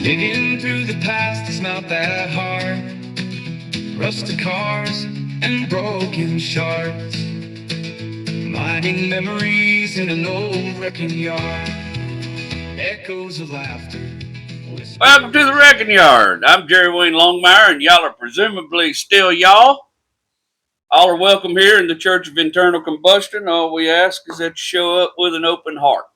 Digging through the past is not that hard. Rusted cars and broken shards, mining memories in an old wrecking yard. Echoes of laughter. Welcome to the Wrecking Yard. I'm Jerry Wayne Longmire, and y'all are presumably still y'all. All are welcome here in the Church of Internal Combustion. All we ask is that you show up with an open heart.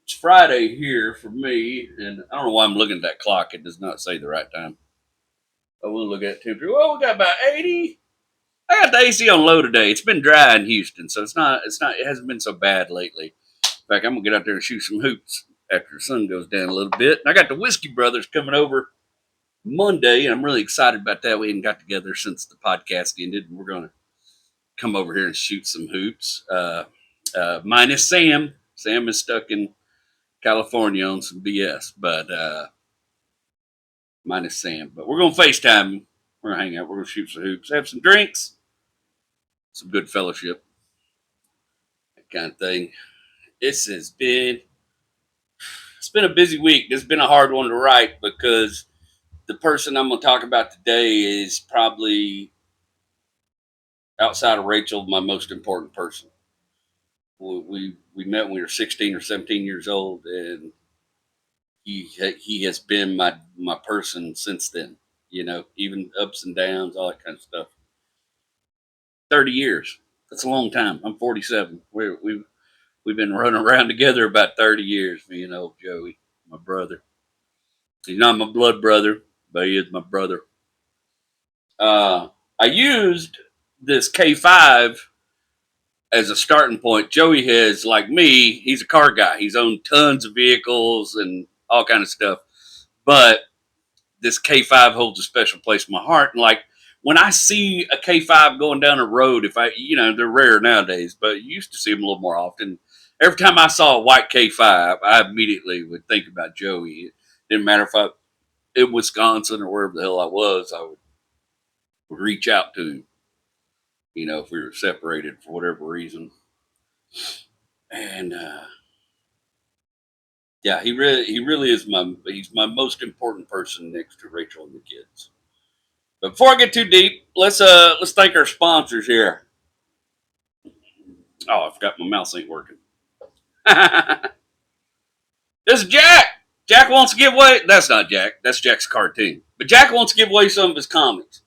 It's Friday here for me, and I don't know why I'm looking at that clock. It does not say the right time. I will look at temperature. Well, we got about 80. I got the AC on low today. It's been dry in Houston, so it hasn't been so bad lately. In fact, I'm gonna get out there and shoot some hoops after the sun goes down a little bit. And I got the Whiskey Brothers coming over Monday, and I'm really excited about that. We hadn't got together since the podcast ended, and we're gonna come over here and shoot some hoops. Minus Sam. Sam is stuck in California on some BS, but minus Sam. But we're gonna FaceTime. We're gonna hang out. We're gonna shoot some hoops, have some drinks, some good fellowship, that kind of thing. It's been a busy week. This has been a hard one to write because the person I'm going to talk about today is probably, outside of Rachel, my most important person. We met when we were 16 or 17 years old, and he has been my person since then. You know, even ups and downs, all that kind of stuff. 30 years. That's a long time. I'm 47. We've been running around together about 30 years, me and old Joey, my brother. He's not my blood brother, but he is my brother. I used this K5 as a starting point. Joey has, like me, he's a car guy. He's owned tons of vehicles and all kind of stuff. But this K5 holds a special place in my heart. And like when I see a K5 going down a road, they're rare nowadays, but you used to see them a little more often. Every time I saw a white K5, I immediately would think about Joey. It didn't matter if I in Wisconsin or wherever the hell I was, I would reach out to him. You know, if we were separated for whatever reason. And yeah, he really is he's my most important person next to Rachel and the kids. But before I get too deep, let's thank our sponsors here. Oh, I forgot my mouse ain't working. This is Jack. Jack wants to give away. That's not Jack. That's Jack's cartoon. But Jack wants to give away some of his comics.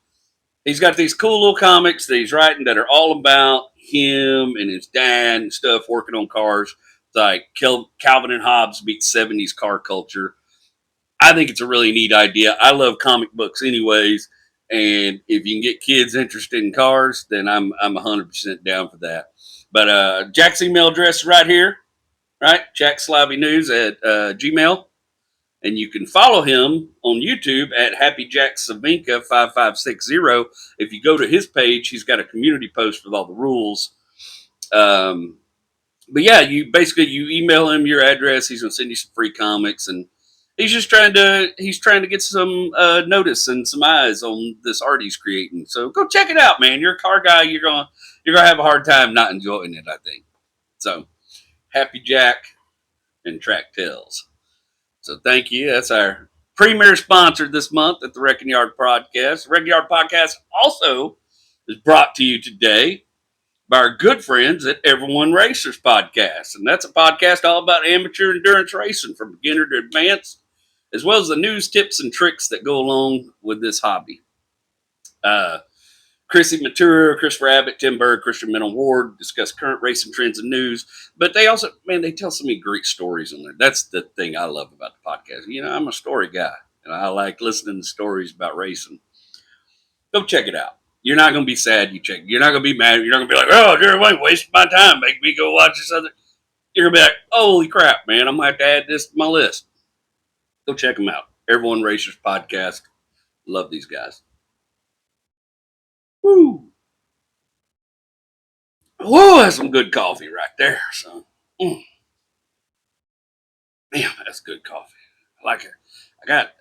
He's got these cool little comics that he's writing that are all about him and his dad and stuff, working on cars. It's like Calvin and Hobbes meets 70s car culture. I think it's a really neat idea. I love comic books anyways. And if you can get kids interested in cars, then I'm 100% down for that. But Jack's email address is right here, right? JackSlavvyNews at Gmail. And you can follow him on YouTube at HappyJackSavinka5560. If you go to his page, he's got a community post with all the rules. But yeah, you email him your address. He's going to send you some free comics, and he's trying to get some notice and some eyes on this art he's creating. So go check it out, man. You're a car guy. You're gonna have a hard time not enjoying it, I think. So Happy Jack and Track Tales. So thank you. That's our premier sponsor this month at the Wrecking Yard Podcast. The Wrecking Yard Podcast also is brought to you today by our good friends at Everyone Racers Podcast. And that's a podcast all about amateur endurance racing from beginner to advanced, as well as the news, tips, and tricks that go along with this hobby. Chrissy Matura, Chris Abbott, Tim Berg, Christian Mental Ward discuss current racing trends and news. But they also, they tell so many great stories on there. That's the thing I love about the podcast. You know, I'm a story guy, and I like listening to stories about racing. Go check it out. You're not going to be sad you check. You're not going to be mad. You're not going to be like, oh, Jerry Wayne wasted my time. Make me go watch this other. You're going to be like, holy crap, man. I'm going to have to add this to my list. Go check them out. Everyone Racers Podcast. Love these guys. Woo. Whoa, that's some good coffee right there, son. Damn, that's good coffee. I like it.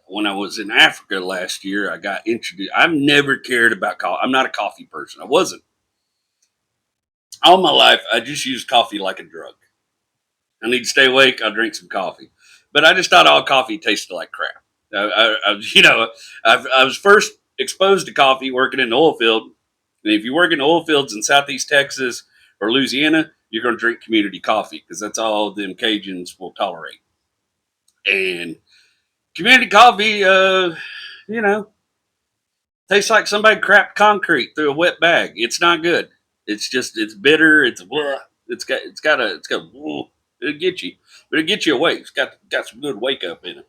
When I was in Africa last year, I got introduced. I've never cared about coffee. I'm not a coffee person. I wasn't. All my life, I just used coffee like a drug. I need to stay awake. I'll drink some coffee. But I just thought all coffee tasted like crap. I was first exposed to coffee working in the oil field. And if you work in the oil fields in Southeast Texas or Louisiana, you're going to drink community coffee because that's all them Cajuns will tolerate. And community coffee, you know, tastes like somebody crapped concrete through a wet bag. It's not good. It's bitter. It's blah. It's got it'll get you, but it'll get you awake. It's got some good wake up in it.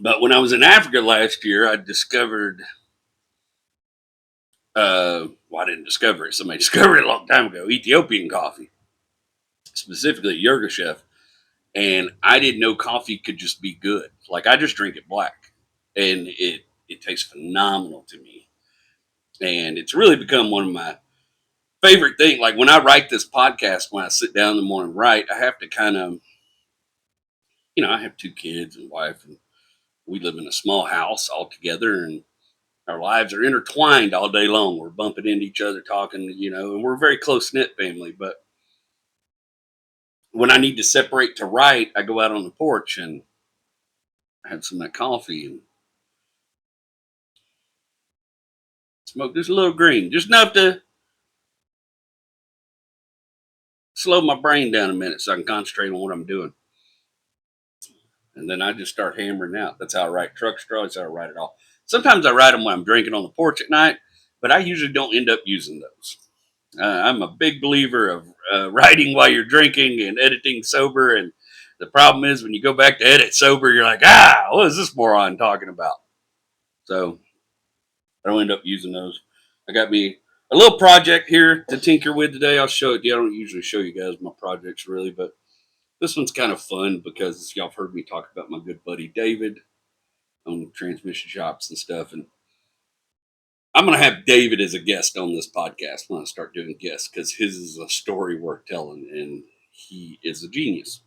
But when I was in Africa last year, I discovered. Well, I didn't discover it. Somebody discovered it a long time ago. Ethiopian coffee, specifically Yirgacheffe, and I didn't know coffee could just be good. Like I just drink it black, and it tastes phenomenal to me. And it's really become one of my favorite things. Like when I write this podcast, when I sit down in the morning and write, I have to kind of, I have 2 kids and wife, and we live in a small house all together, and our lives are intertwined all day long. We're bumping into each other, talking, and we're a very close knit family. But when I need to separate to write, I go out on the porch and have some of that coffee and smoke just a little green, just enough to slow my brain down a minute so I can concentrate on what I'm doing. And then I just start hammering out. That's how I write truck straw. That's how I write it all. Sometimes I write them when I'm drinking on the porch at night, but I usually don't end up using those. I'm a big believer of writing while you're drinking and editing sober. And the problem is when you go back to edit sober, you're like, what is this moron talking about? So I don't end up using those. I got me a little project here to tinker with today. I'll show it to you. I don't usually show you guys my projects really, but this one's kind of fun because y'all have heard me talk about my good buddy David on transmission shops and stuff. And I'm going to have David as a guest on this podcast when I start doing guests because his is a story worth telling, and he is a genius.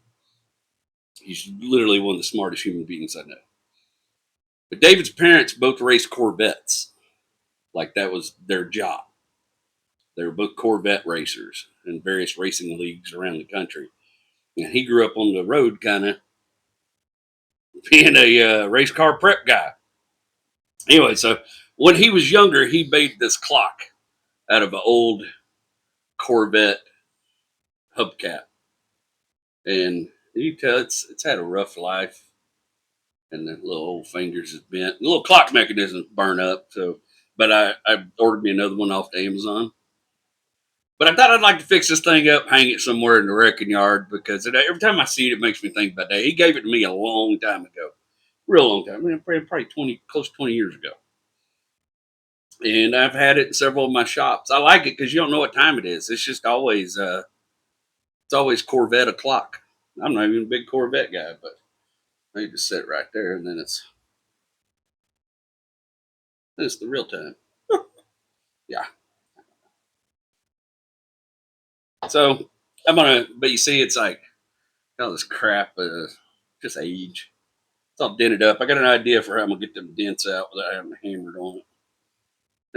He's literally one of the smartest human beings I know. But David's parents both raced Corvettes. Like that was their job. They were both Corvette racers in various racing leagues around the country. And he grew up on the road kind of being a race car prep guy. Anyway, so when he was younger, he made this clock out of an old Corvette hubcap. And you can tell it's had a rough life. And the little old fingers is bent. The little clock mechanism burn up. So, but I ordered me another one off Amazon. But I thought I'd like to fix this thing up, hang it somewhere in the wrecking yard because every time I see it, it makes me think about that. He gave it to me a long time ago, real long time. I mean, probably close to 20 years ago. And I've had it in several of my shops. I like it because you don't know what time it is. It's just always it's always Corvette o'clock. I'm not even a big Corvette guy, but I just set it right there, and then it's the real time. Yeah. So but you see, it's like all this crap, just age. It's all dented up. I got an idea for how I'm gonna get them dents out without having hammered on it.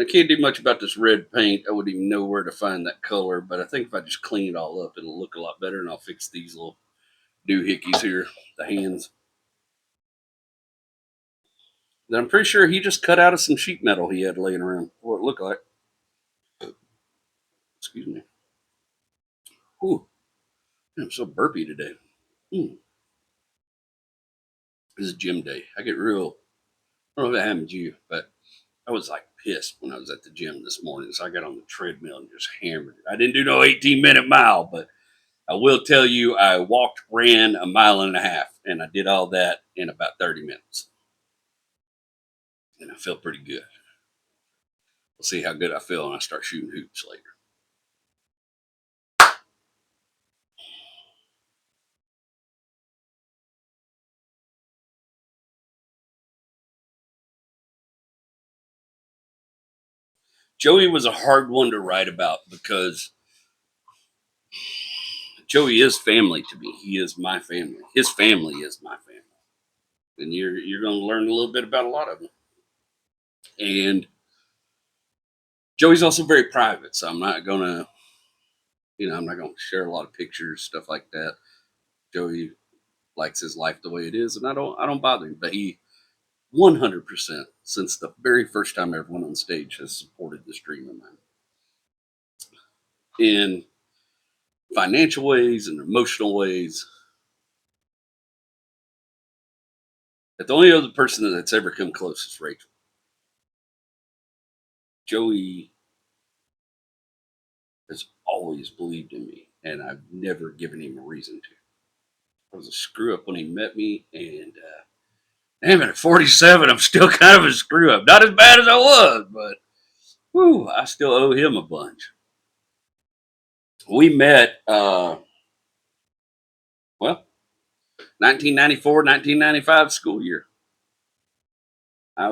I can't do much about this red paint. I wouldn't even know where to find that color, but I think if I just clean it all up, it'll look a lot better, and I'll fix these little doohickeys here, the hands. Then I'm pretty sure he just cut out of some sheet metal he had laying around. What it looked like. Excuse me. Ooh, I'm so burpy today. This is gym day. I get real. I don't know if it happened to you, but I was like pissed when I was at the gym this morning. So I got on the treadmill and just hammered it. I didn't do no 18-minute mile, but I will tell you, I ran a mile and a half, and I did all that in about 30 minutes. And I feel pretty good. We'll see how good I feel when I start shooting hoops later. Joey was a hard one to write about because Joey is family to me. He is my family. His family is my family. And you're going to learn a little bit about a lot of them. And Joey's also very private, so I'm not going to I'm not going to share a lot of pictures, stuff like that. Joey likes his life the way it is, and I don't bother him. But he 100% since the very first time I ever went on stage has supported this dream of mine in financial ways and emotional ways. But the only other person that's ever come close is Rachel. Joey has always believed in me, and I've never given him a reason to. I was a screw up when he met me, and damn it, at 47, I'm still kind of a screw up. Not as bad as I was, but whew, I still owe him a bunch. We met, well, 1994, 1995 school year. I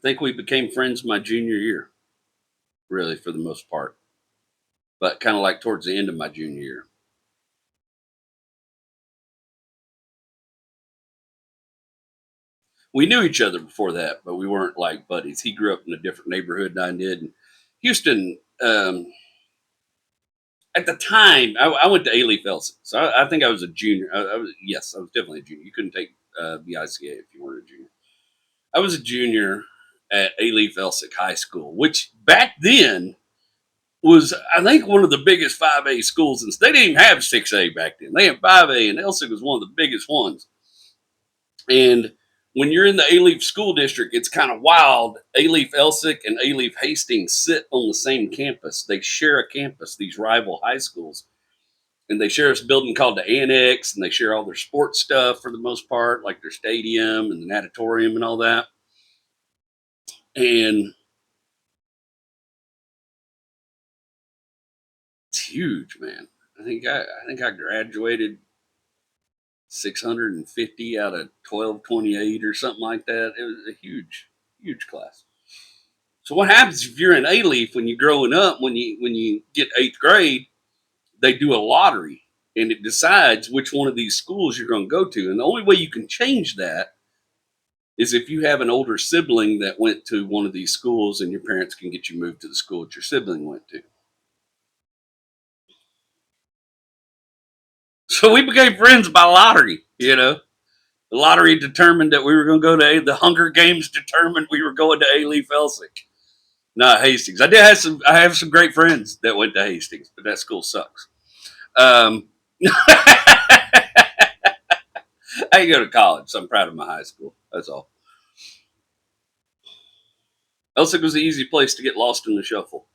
think we became friends my junior year, really, for the most part, but kind of like towards the end of my junior year. We knew each other before that, but we weren't like buddies. He grew up in a different neighborhood than I did. And Houston, at the time, I went to A-Leaf Elson. So I think I was a junior. Yes, I was definitely a junior. You couldn't take BICA if you weren't a junior. I was a junior at A-Leaf Elsick High School, which back then was, I think, one of the biggest 5A schools. And they didn't even have 6A back then. They had 5A, and Elsick was one of the biggest ones. And when you're in the A-Leaf school district, it's kind of wild. A-Leaf Elsick and A-Leaf Hastings sit on the same campus. They share a campus, these rival high schools. And they share this building called the Annex, and they share all their sports stuff for the most part, like their stadium and the natatorium and all that. And it's huge, man. I think I graduated 650 out of 1228 or something like that. It was a huge class. So what happens if you're in A-Leaf when you're growing up, when you get 8th grade, they do a lottery and it decides which one of these schools you're going to go to. And the only way you can change that is if you have an older sibling that went to one of these schools and your parents can get you moved to the school that your sibling went to. So we became friends by lottery. The lottery determined that we were going to go to the Hunger Games determined we were going to A-Leaf Elsick. Not Hastings. I have some great friends that went to Hastings, but that school sucks. I didn't go to college, so I'm proud of my high school. That's all. Elsick was the easy place to get lost in the shuffle.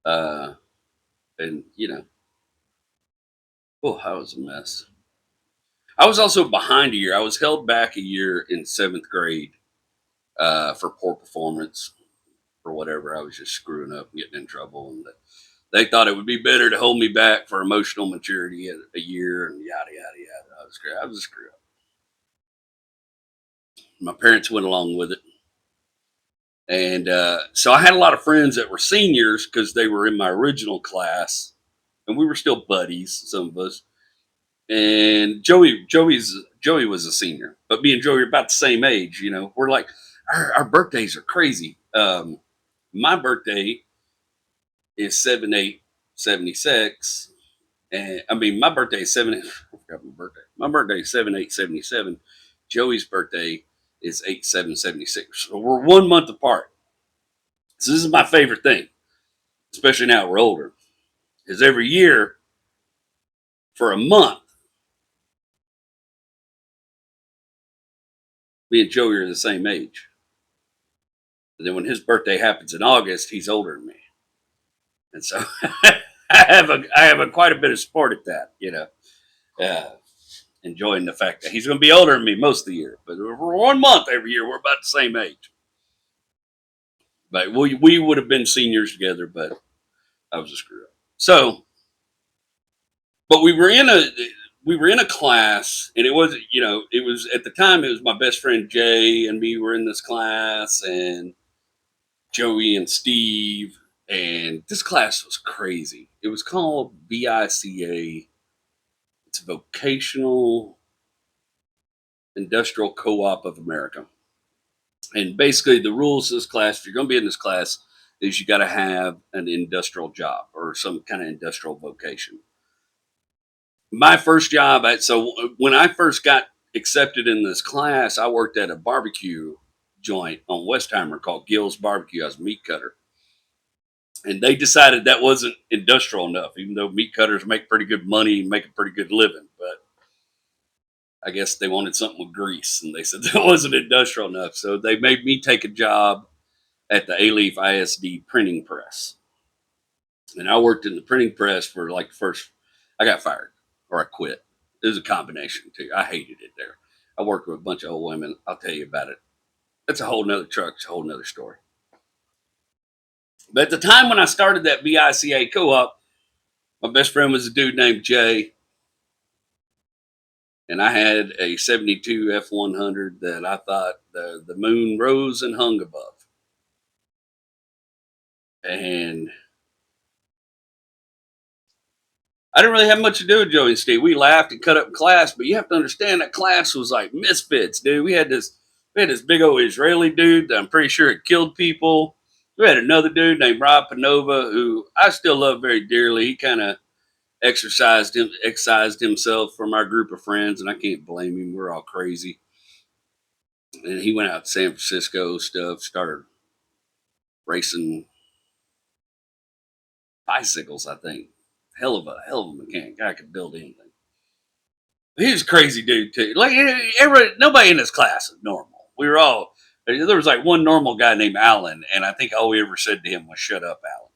Uh, and oh, that was a mess. I was also behind a year. I was held back a year in 7th grade for poor performance or whatever. I was just screwing up and getting in trouble, and they thought it would be better to hold me back for emotional maturity at a year and yada yada yada. I was a screw up. My parents went along with it, and so I had a lot of friends that were seniors because they were in my original class, and we were still buddies, some of us. And Joey was a senior, but me and Joey are about the same age. We're like our birthdays are crazy. My birthday is 7/8/76, and I mean my birthday is 7. I forgot my birthday. My birthday is 7/8/77. Joey's birthday is 8/7/76. So we're 1 month apart. So this is my favorite thing, especially now we're older, is every year for a month, me and Joey are the same age. And then when his birthday happens in August, he's older than me, and so I have quite a bit of support at that. Uh, enjoying the fact that he's going to be older than me most of the year, but for 1 month every year we're about the same age. But we would have been seniors together, but I was a screw up. So, but we were in a class, and it was it was at the time it was my best friend Jay and me were in this class, and Joey and Steve, and this class was crazy. It was called VICA. It's Vocational Industrial Co-op of America. And basically the rules of this class, if you're going to be in this class, is you got to have an industrial job or some kind of industrial vocation. My first job, so when I first got accepted in this class, I worked at a barbecue joint on Westheimer called Gill's Barbecue. I was a meat cutter. And they decided that wasn't industrial enough, even though meat cutters make pretty good money and make a pretty good living. But I guess they wanted something with grease, and they said that wasn't industrial enough. So they made me take a job at the A-Leaf ISD printing press. And I worked in the printing press for like the first, I got fired or I quit. It was a combination too. I hated it there. I worked with a bunch of old women. I'll tell you about it. That's a whole nother truck. It's a whole nother story. But at the time when I started that VICA co-op, my best friend was a dude named Jay. And I had a 72 F100 that I thought the moon rose and hung above. And I didn't really have much to do with Joey and Steve. We laughed and cut up in class, but you have to understand that class was like Misfits, dude. We had this big old Israeli dude that I'm pretty sure had killed people. We had another dude named Rob Panova, who I still love very dearly. He kind of excised himself from our group of friends, and I can't blame him. We're all crazy. And he went out to San Francisco, started racing bicycles, I think. Hell of a mechanic. Guy could build anything. He was a crazy dude too. Like nobody in his class is normal. We were all there was like one normal guy named Alan, and I think all we ever said to him was "Shut up, Alan."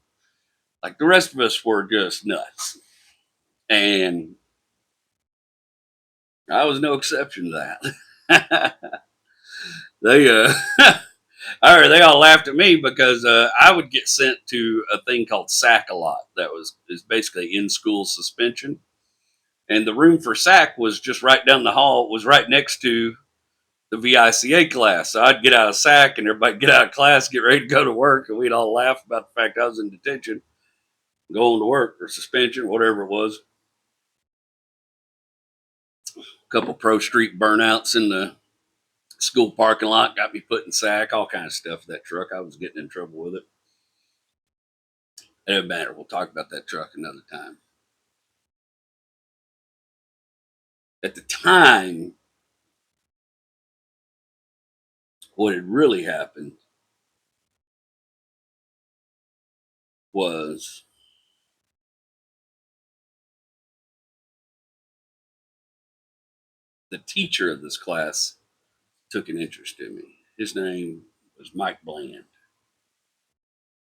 Like the rest of us were just nuts, and I was no exception to that. they they all laughed at me because I would get sent to a thing called SAC a lot. That is basically in school suspension, and the room for SAC was just right down the hall. It was right next to the VICA class. So I'd get out of SAC and everybody get out of class, get ready to go to work, and we'd all laugh about the fact I was in detention, going to work or suspension, whatever it was. A couple Pro Street burnouts in the school parking lot got me put in SAC, all kind of stuff. That truck, I was getting in trouble with it. It doesn't matter. We'll talk about that truck another time. At the time, what had really happened was the teacher of this class took an interest in me. His name was Mike Bland.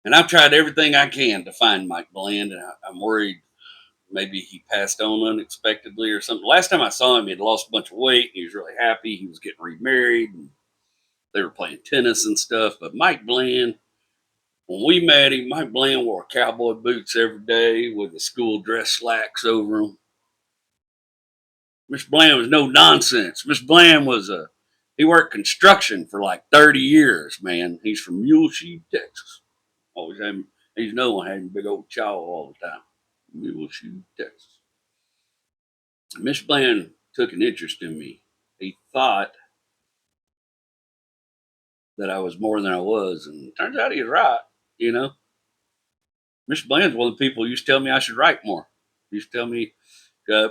And I've tried everything I can to find Mike Bland, and I'm worried maybe he passed on unexpectedly or something. Last time I saw him, he had lost a bunch of weight. He was really happy. He was getting remarried, and they were playing tennis and stuff. But Mike Bland, when we met him, Mike Bland wore cowboy boots every day with the school dress slacks over them. Mr. Bland was no nonsense. Mr. Bland he worked construction for like 30 years, man. He's from Muleshoe, Texas. Always having, he's no one having big old chow all the time. Muleshoe, Texas. Mr. Bland took an interest in me. He thought that I was more than I was, and turns out he was right, you know. Mr. Bland's one of the people who used to tell me I should write more. He used to tell me,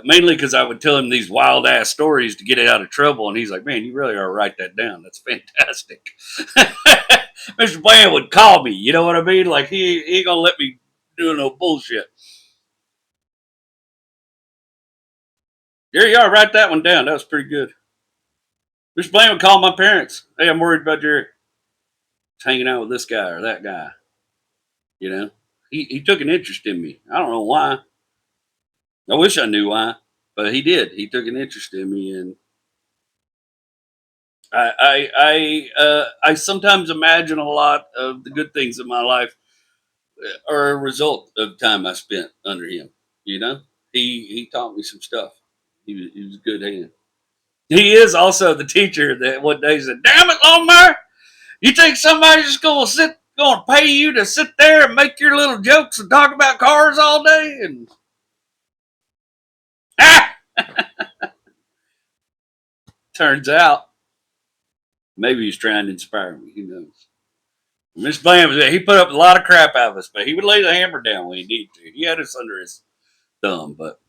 mainly because I would tell him these wild ass stories to get out of trouble, and he's like, "Man, you really ought to write that down. That's fantastic." Mr. Bland would call me, you know what I mean? Like he ain't gonna let me do no bullshit. Jerry, you ought to write that one down. That was pretty good. Mr. Bland would call my parents. Hey, I'm worried about Jerry. It's hanging out with this guy or that guy. You know, he took an interest in me. I don't know why. I wish I knew why, but he did. He took an interest in me, and I sometimes imagine a lot of the good things in my life are a result of time I spent under him. You know, he taught me some stuff. He was a good hand. He is also the teacher that one day said, "Damn it, Longmire, you think somebody's just gonna pay you to sit there and make your little jokes and talk about cars all day?" And ah, turns out maybe he's trying to inspire me. Who knows? Mr. Bland was, he put up a lot of crap out of us, but he would lay the hammer down when he needed to. He had us under his thumb, but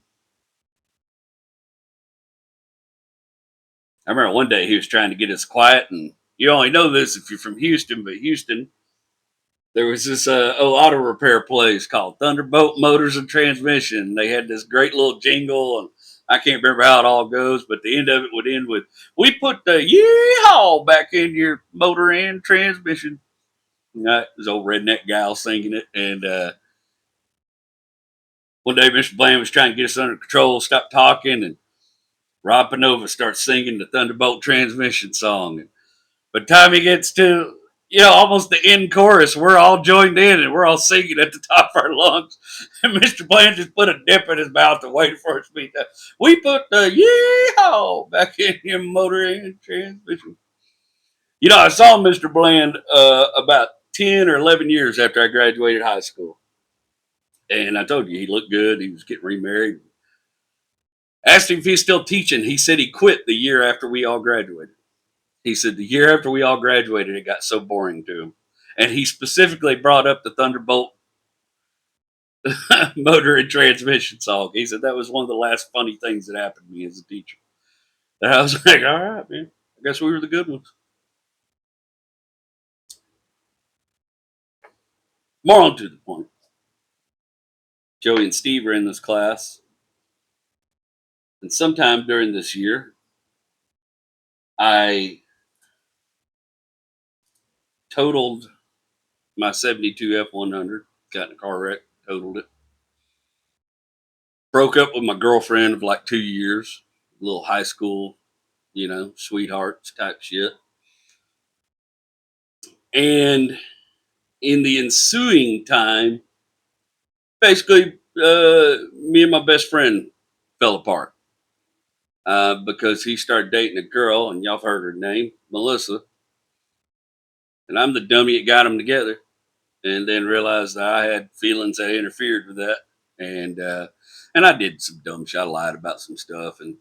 I remember one day he was trying to get us quiet, and you only know this if you're from Houston, but Houston, there was this old auto repair place called Thunderbolt Motors and Transmission. They had this great little jingle, and I can't remember how it all goes, but the end of it would end with, "We put the yeehaw back in your motor and transmission." This old redneck gal singing it, and one day Mr. Bland was trying to get us under control, stop talking, and Rob Panova starts singing the Thunderbolt Transmission song. And by the time he gets to, almost the end chorus, we're all joined in and we're all singing at the top of our lungs. And Mr. Bland just put a dip in his mouth and waited for us to be done. We put the yeehaw back in your motor and transmission. I saw Mr. Bland about 10 or 11 years after I graduated high school. And I told you, he looked good. He was getting remarried. Asked him if he's still teaching. He said he quit the year after we all graduated. He said the year after we all graduated, it got so boring to him. And he specifically brought up the Thunderbolt motor and transmission song. He said that was one of the last funny things that happened to me as a teacher. And I was like, all right, man. I guess we were the good ones. More on to the point. Joey and Steve are in this class. And sometime during this year, I totaled my 72 F100, got in a car wreck, totaled it. Broke up with my girlfriend of like 2 years, little high school, sweethearts type shit. And in the ensuing time, basically, me and my best friend fell apart because he started dating a girl, and y'all have heard her name, Melissa. And I'm the dummy that got them together, and then realized that I had feelings that interfered with that, and I did some dumb shit. I lied about some stuff, and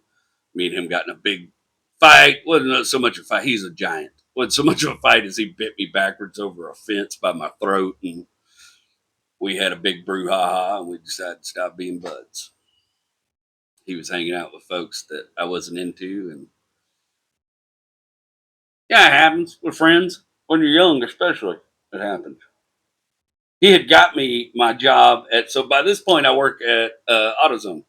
me and him got in a big fight. Wasn't so much a fight. He's a giant. Wasn't so much of a fight as he bit me backwards over a fence by my throat, and we had a big brouhaha, and we decided to stop being buds. He was hanging out with folks that I wasn't into, and yeah, it happens with friends when you're young, especially. It happens. He had got me my job at. So by this point, I work at AutoZone.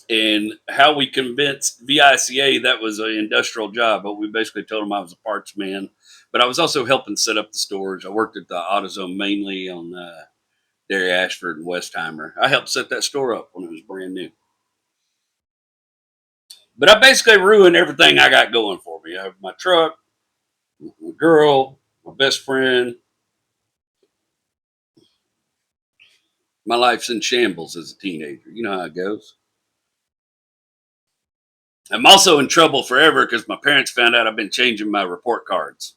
And how we convinced VICA that was an industrial job, but we basically told them I was a parts man. But I was also helping set up the stores. I worked at the AutoZone mainly on Derry Ashford and Westheimer. I helped set that store up when it was brand new. But I basically ruined everything I got going for me. I have my truck, my girl, my best friend. My life's in shambles as a teenager. You know how it goes. I'm also in trouble forever because my parents found out I've been changing my report cards.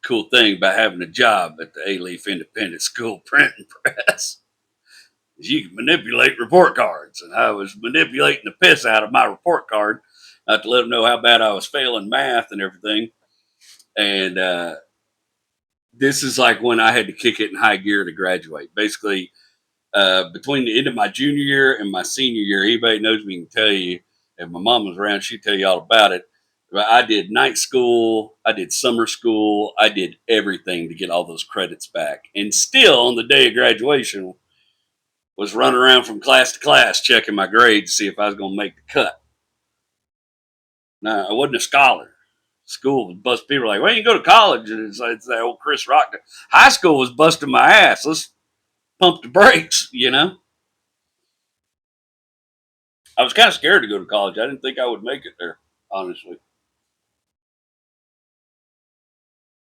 Cool thing about having a job at the A-Leaf Independent School Printing Press is you can manipulate report cards. And I was manipulating the piss out of my report card, not to let them know how bad I was failing math and everything. And this is like when I had to kick it in high gear to graduate. Basically, between the end of my junior year and my senior year, anybody knows me can tell you, if my mom was around, she'd tell you all about it. But I did night school, I did summer school, I did everything to get all those credits back. And still, on the day of graduation, was running around from class to class checking my grades to see if I was going to make the cut. Now, I wasn't a scholar. School was busting. People were like, well, you go to college. And it's that old Chris Rock. High school was busting my ass. Let's pump the brakes. I was kind of scared to go to college. I didn't think I would make it there, honestly.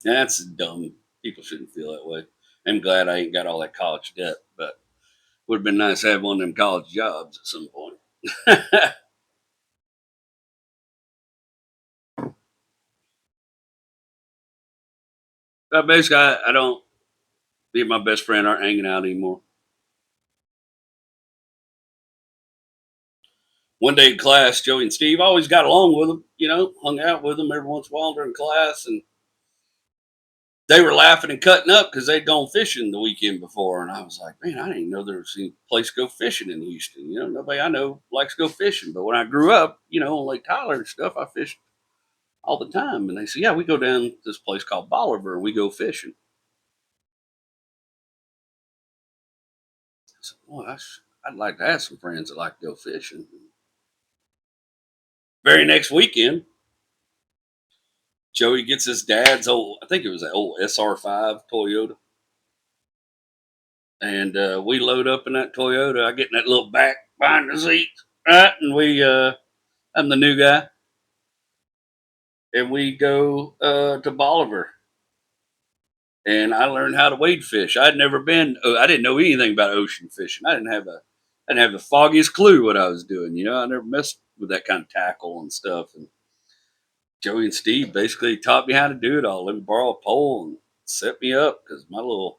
That's dumb. People shouldn't feel that way. I'm glad I ain't got all that college debt, but it would have been nice to have one of them college jobs at some point. But basically, I don't, me and my best friend aren't hanging out anymore. One day in class, Joey and Steve always got along with them, hung out with them every once in a while during class. And they were laughing and cutting up because they'd gone fishing the weekend before. And I was like, man, I didn't know there was any place to go fishing in Houston. You know, nobody I know likes to go fishing. But when I grew up, you know, on Lake Tyler and stuff, I fished all the time. And they said, yeah, we go down to this place called Bolivar and we go fishing. I said, well, I'd like to have some friends that like to go fishing. Very next weekend, Joey gets his dad's old, I think it was an old SR5 Toyota. And we load up in that Toyota. I get in that little back behind the seat, right? And I'm the new guy. And we go to Bolivar. And I learned how to wade fish. I'd never been, I didn't know anything about ocean fishing. I didn't have the foggiest clue what I was doing. You know, I never messed with that kind of tackle and stuff. And Joey and Steve basically taught me how to do it all. Let me borrow a pole and set me up because my little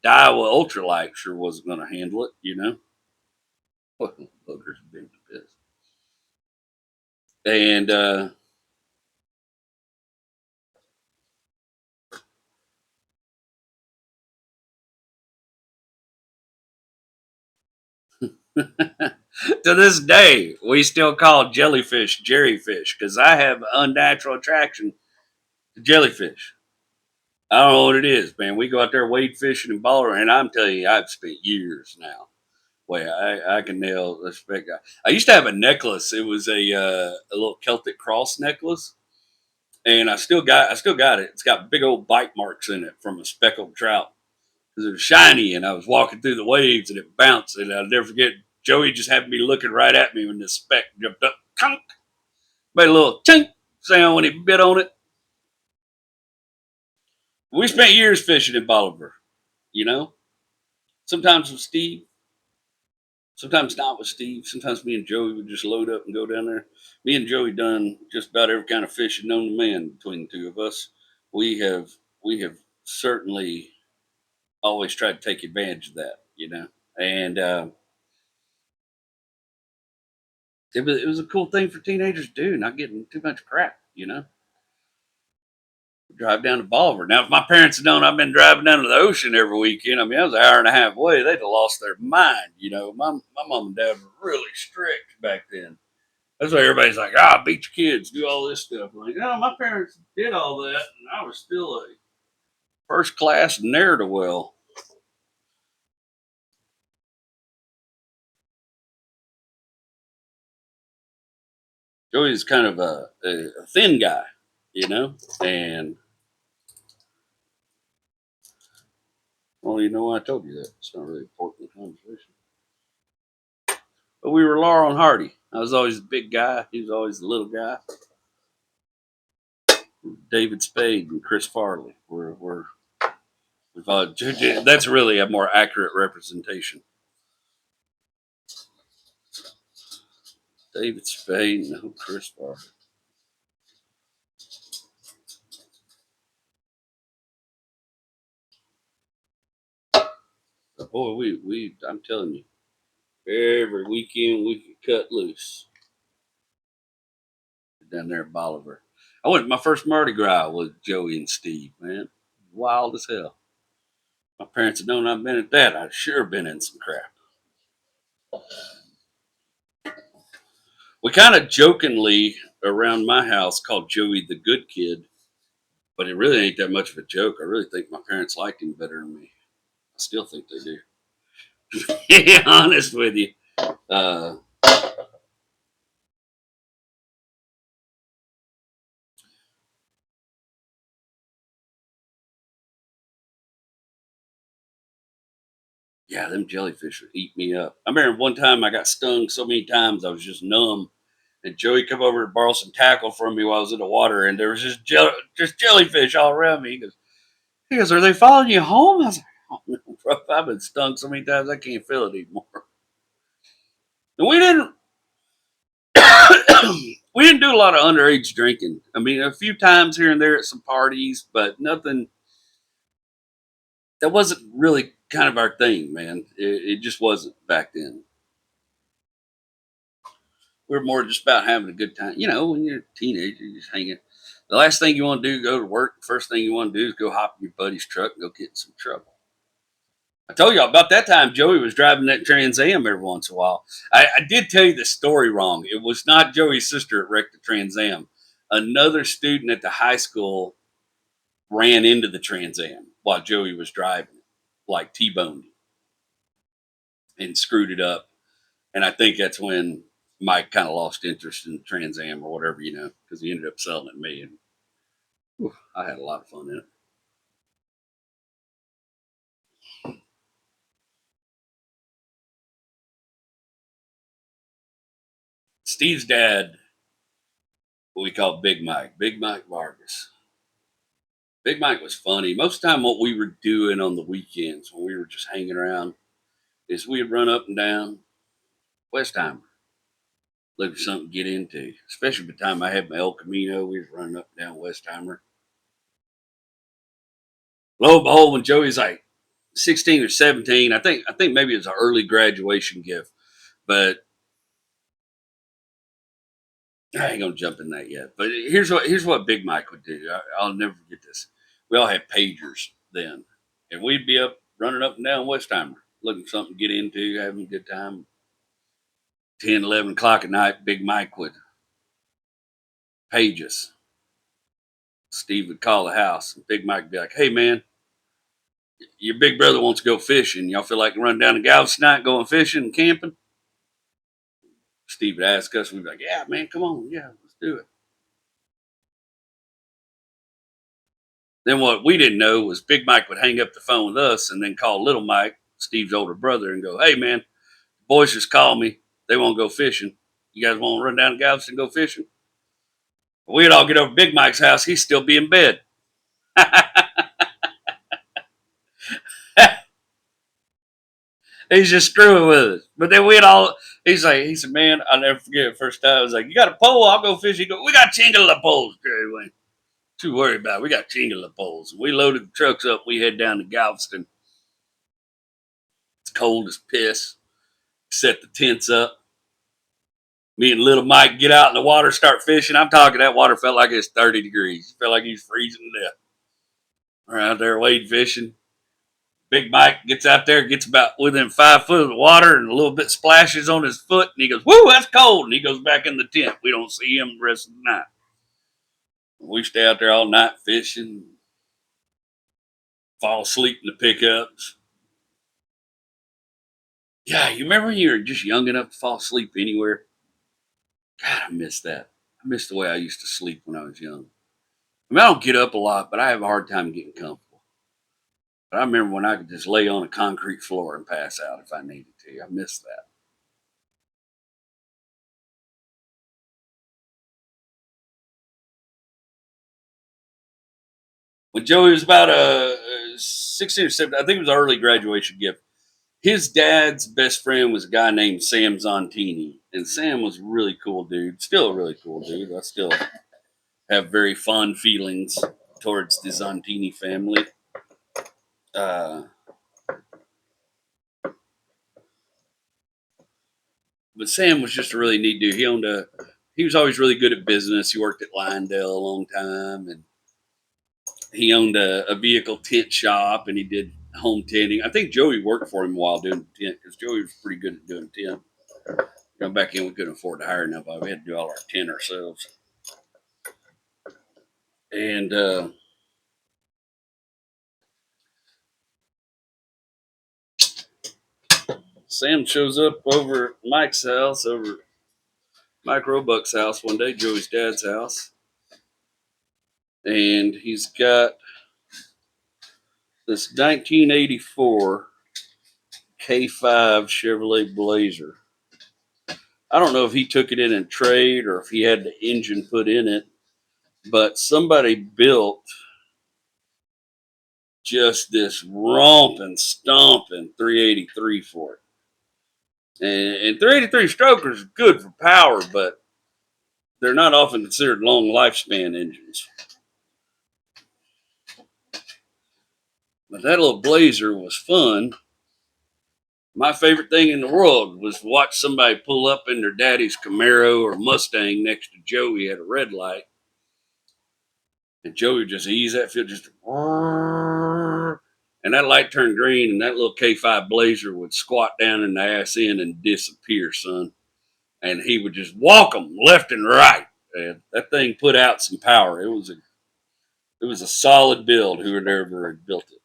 Daiwa ultralight sure wasn't going to handle it, you know. Boogers big to piss. And to this day, we still call jellyfish jellyfish because I have unnatural attraction to jellyfish. I don't know what it is, man. We go out there wade fishing in Bolivar, and I'm telling you, I've spent years now. Well, I can nail the spec. I used to have a necklace. It was a little Celtic cross necklace, and I still got it. It's got big old bite marks in it from a speckled trout because it was shiny, and I was walking through the waves, and it bounced, and I'll never forget. Joey just happened to be looking right at me when the speck jumped up, conk, made a little chink sound when he bit on it. We spent years fishing in Bolivar, you know. Sometimes with Steve, sometimes not with Steve. Sometimes me and Joey would just load up and go down there. Me and Joey done just about every kind of fishing known to man between the two of us. We have we have certainly always tried to take advantage of that, you know. And it was a cool thing for teenagers to do, not getting too much crap, you know. Drive down to Bolivar. Now, if my parents had known I've been driving down to the ocean every weekend, I mean, that was an hour and a half away, they'd have lost their mind, you know. My mom and dad were really strict back then. That's why everybody's like, ah, beat your kids, do all this stuff. I'm like, no, my parents did all that, and I was still a first class ne'er do well. Joey's kind of a thin guy, you know, and well, you know, why I told you that. It's not really important in the conversation. But we were Laurel and Hardy. I was always the big guy. He was always the little guy. David Spade and Chris Farley were that's really a more accurate representation. David Spade and Chris Farley. But boy, we I'm telling you, every weekend we could cut loose down there at Bolivar. I went my first Mardi Gras with Joey and Steve, man. Wild as hell. My parents had known I'd been at that. I'd sure been in some crap. We kind of jokingly around my house called Joey the good kid, but it really ain't that much of a joke. I really think my parents liked him better than me. I still think they do. To be honest with you. Uh, yeah, them jellyfish would eat me up. I remember one time I got stung so many times I was just numb. And Joey come over to borrow some tackle from me while I was in the water, and there was just jellyfish all around me. He goes, "Are they following you home?" I was like, "Oh no, bro, I've been stung so many times I can't feel it anymore." And we didn't do a lot of underage drinking. I mean, a few times here and there at some parties, but nothing. That wasn't really kind of our thing, man. It just wasn't back then. We're more just about having a good time. You know, when you're a teenager, you're just hanging. The last thing you want to do is go to work. First thing you want to do is go hop in your buddy's truck and go get in some trouble. I told you about that time Joey was driving that Trans Am every once in a while. I did tell you the story wrong. It was not Joey's sister that wrecked the Trans Am. Another student at the high school ran into the Trans Am while Joey was driving, like T-boned him and screwed it up. And I think that's when Mike kind of lost interest in Trans Am or whatever, you know, because he ended up selling it to me. And whew, I had a lot of fun in it. Steve's dad, what we call Big Mike Vargas. Big Mike was funny. Most of the time, what we were doing on the weekends when we were just hanging around is we'd run up and down Westheimer, looking for something to get into. Especially by the time I had my El Camino, we was running up and down Westheimer. Lo and behold, when Joey's like 16 or 17, I think maybe it was an early graduation gift, but I ain't gonna jump in that yet. But here's what Big Mike would do. I'll never forget this. We all had pagers then, and we'd be up running up and down Westheimer, looking for something to get into, having a good time. 10, 11 o'clock at night, Big Mike would page us. Steve would call the house, and Big Mike would be like, "Hey man, your big brother wants to go fishing. Y'all feel like running down to Galveston tonight, going fishing and camping?" Steve would ask us, we'd be like, "Yeah, man, come on, yeah, let's do it." Then what we didn't know was Big Mike would hang up the phone with us and then call Little Mike, Steve's older brother, and go, "Hey man, the boys just called me. They want to go fishing. You guys want to run down to Galveston and go fishing?" We'd all get over to Big Mike's house. He'd still be in bed. He's just screwing with us. But then he said, "Man, I'll never forget the first time. I was like, you got a pole? I'll go fish." He go, "We got chingle poles." Jerry went, "Too worried about it. We got chingle poles." We loaded the trucks up. We head down to Galveston. It's cold as piss. Set the tents up. Me and little Mike get out in the water, start fishing. I'm talking, that water felt like it's 30 degrees. It felt like he was freezing to death. We're out there wade fishing. Big Mike gets out there, gets about within 5 foot of the water, and a little bit splashes on his foot, and he goes, "Whoo, that's cold!" And he goes back in the tent. We don't see him the rest of the night. We stay out there all night fishing, fall asleep in the pickups. Yeah, you remember when you were just young enough to fall asleep anywhere? God, I miss that. I miss the way I used to sleep when I was young. I mean, I don't get up a lot, but I have a hard time getting comfortable. But I remember when I could just lay on a concrete floor and pass out if I needed to. I miss that. When Joey was about 16 or 17, I think it was an early graduation gift. His dad's best friend was a guy named Sam Zontini. And Sam was a really cool dude. Still a really cool dude. I still have very fond feelings towards the Zontini family. Uh, but Sam was just a really neat dude. He was always really good at business. He worked at Lyondale a long time, and he owned a vehicle tent shop, and he did home tenting. I think Joey worked for him a while doing tent because Joey was pretty good at doing tent. Back in, we couldn't afford to hire nobody. We had to do all our tent ourselves. And Sam shows up over at Mike's house, over Mike Roebuck's house one day, Joey's dad's house. And he's got this 1984 K5 Chevrolet Blazer. I don't know if he took it in and trade or if he had the engine put in it, but somebody built just this romping, stomping 383 for it. And 383 strokers are good for power, but they're not often considered long lifespan engines. But that little Blazer was fun. My favorite thing in the world was to watch somebody pull up in their daddy's Camaro or Mustang next to Joey at a red light, and Joey would just ease that field, just and that light turned green, and that little K5 Blazer would squat down in the ass end and disappear, son. And he would just walk them left and right. And that thing put out some power. It was a solid build. Whoever had built it.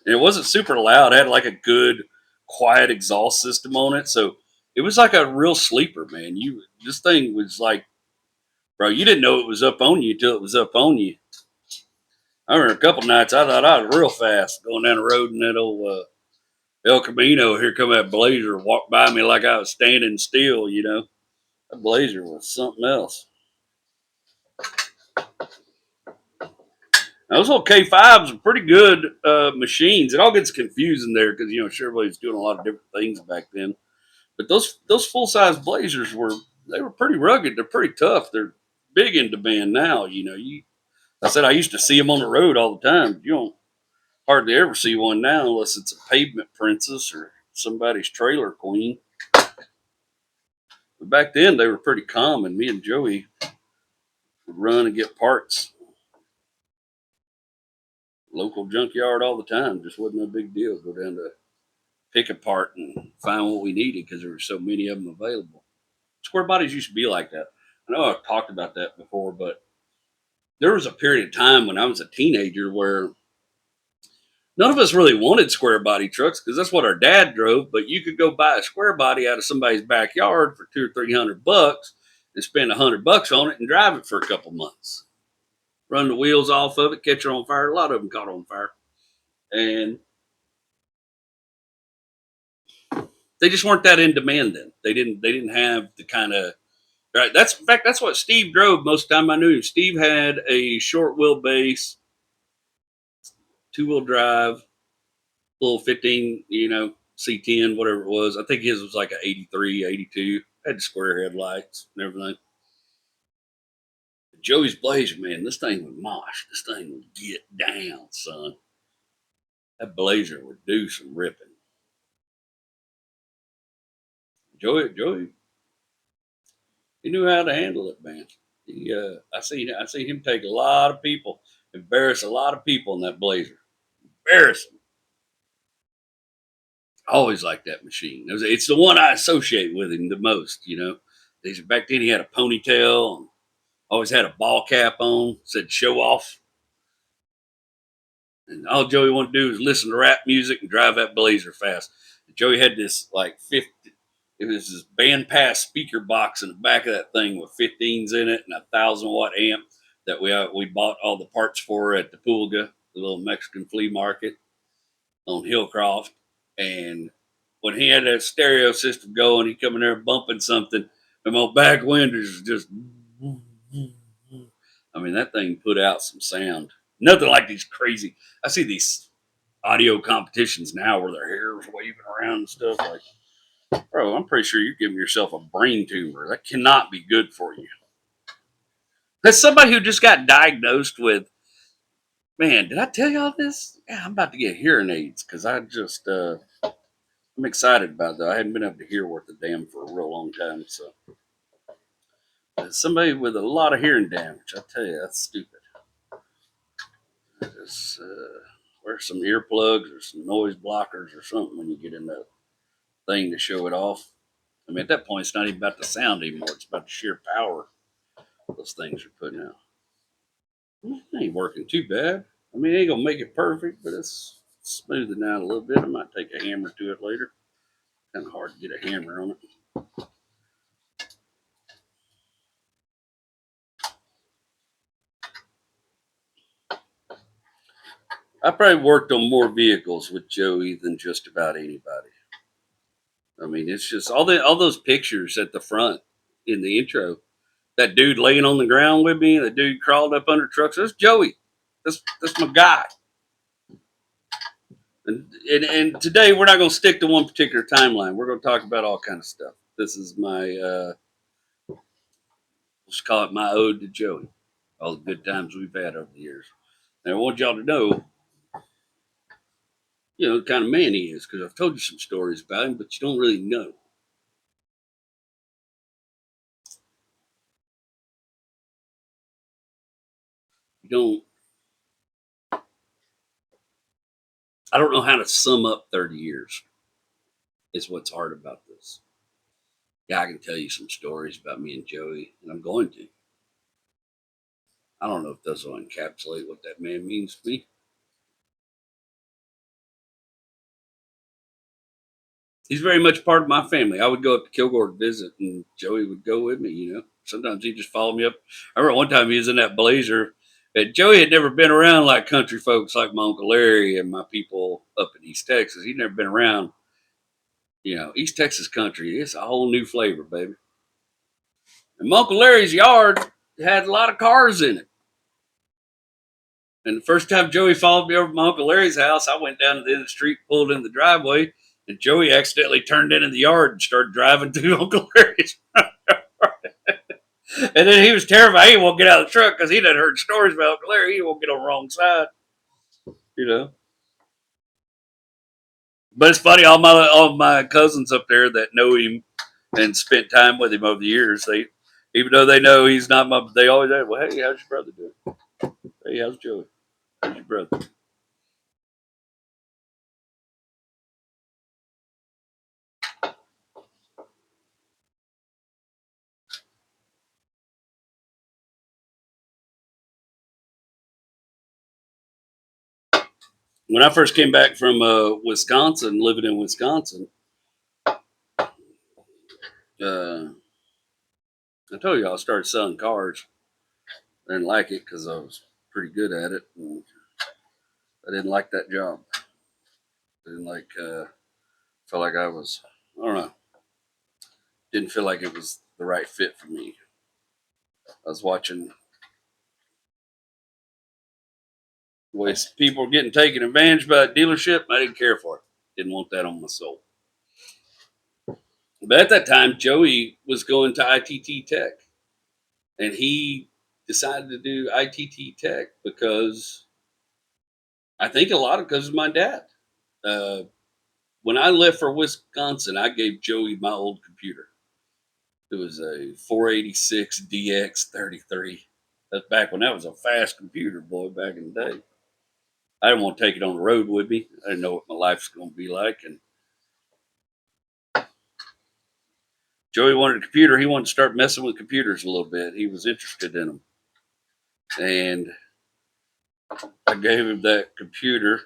And it wasn't super loud. It had like a good, quiet exhaust system on it, so it was like a real sleeper, man. This thing was like, bro, you didn't know it was up on you till it was up on you. I remember a couple nights I thought I was real fast going down the road in that old El Camino. Here come that Blazer, walked by me like I was standing still. That Blazer was something else. Now, those little K5s are pretty good machines. It all gets confusing there because Chevrolet's doing a lot of different things back then. But those full size Blazers were pretty rugged. They're pretty tough. They're big in demand now. I said I used to see them on the road all the time. You don't hardly ever see one now unless it's a pavement princess or somebody's trailer queen. But back then they were pretty common. Me and Joey would run and get parts. Local junkyard all the time. Just wasn't a big deal. Go down to pick apart and find what we needed because there were so many of them available. Square bodies used to be like that. I know I've talked about that before, but there was a period of time when I was a teenager where none of us really wanted square body trucks because that's what our dad drove. But you could go buy a square body out of somebody's backyard for $200 or $300 and spend $100 on it and drive it for a couple months. Run the wheels off of it, catch it on fire. A lot of them caught on fire, and they just weren't that in demand then. They didn't have the kind of right. That's what Steve drove most of the time I knew him. Steve had a short wheelbase, 2-wheel drive, little 15, C10, whatever it was. I think his was like an 83, 82. Had square headlights and everything. Joey's Blazer, man, this thing would mosh. This thing would get down, son. That Blazer would do some ripping. Joey, he knew how to handle it, man. I seen him take a lot of people, embarrass a lot of people in that Blazer. Embarrass them. I always liked that machine. It's the one I associate with him the most. Back then he had a ponytail, and always had a ball cap on, said show off. And all Joey wanted to do was listen to rap music and drive that Blazer fast. Joey had this like 50, it was this band pass speaker box in the back of that thing with 15s in it and a 1,000-watt amp that we bought all the parts for at the Pulga, the little Mexican flea market on Hillcroft. And when he had that stereo system going, he'd come in there bumping something, and my back windows just, I mean, that thing put out some sound. Nothing like these crazy. I see these audio competitions now where their hair is waving around and stuff. Like, bro, I'm pretty sure you're giving yourself a brain tumor. That cannot be good for you. That's somebody who just got diagnosed with, man, did I tell y'all this? Yeah, I'm about to get hearing aids because I'm excited about that. I hadn't been able to hear worth a damn for a real long time. So, somebody with a lot of hearing damage, I tell you, that's stupid. Just wear some earplugs or some noise blockers or something when you get in that thing to show it off. I mean, at that point, it's not even about the sound anymore. It's about the sheer power those things are putting out. It ain't working too bad. I mean, it ain't gonna make it perfect, but it's smoothing out a little bit. I might take a hammer to it later. Kind of hard to get a hammer on it. I probably worked on more vehicles with Joey than just about anybody. I mean, it's just all those pictures at the front in the intro. That dude laying on the ground with me, the dude crawled up under trucks. That's Joey. That's my guy. And today we're not going to stick to one particular timeline. We're going to talk about all kind of stuff. This is my let's call it my ode to Joey. All the good times we've had over the years. And I want y'all to know, the kind of man he is, because I've told you some stories about him, but you don't really know. You don't. I don't know how to sum up 30 years. Is what's hard about this. Yeah, I can tell you some stories about me and Joey, and I'm going to. I don't know if those will encapsulate what that man means to me. He's very much part of my family. I would go up to Kilgore to visit, and Joey would go with me. Sometimes he'd just follow me up. I remember one time he was in that Blazer, and Joey had never been around like country folks like my Uncle Larry and my people up in East Texas. He'd never been around, East Texas country. It's a whole new flavor, baby. And my Uncle Larry's yard had a lot of cars in it. And the first time Joey followed me over to my Uncle Larry's house, I went down to the end of the street, pulled in the driveway, and Joey accidentally turned into the yard and started driving through Uncle Larry's. And then he was terrified. He won't get out of the truck because he done heard stories about Uncle Larry. He won't get on the wrong side, you know. But it's funny, all my cousins up there that know him and spent time with him over the years, even though they know he's not they always say, "Well, hey, how's your brother doing? Hey, how's Joey? How's your brother?" When I first came back from Wisconsin, living in Wisconsin, uh, I told you I started selling cars. I didn't like it because I was pretty good at it. And I didn't like that job. I didn't felt like I don't know, didn't feel like it was the right fit for me. I was watching the way people were getting taken advantage by a dealership. I didn't care for it. Didn't want that on my soul. But at that time, Joey was going to ITT Tech, and he decided to do ITT Tech because I think a lot of because of my dad. Uh, when I left for Wisconsin, I gave Joey my old computer. It was a 486 DX33. That's back when that was a fast computer, boy, back in the day. I didn't want to take it on the road with me. I didn't know what my life's going to be like. And Joey wanted a computer. He wanted to start messing with computers a little bit. He was interested in them. And I gave him that computer.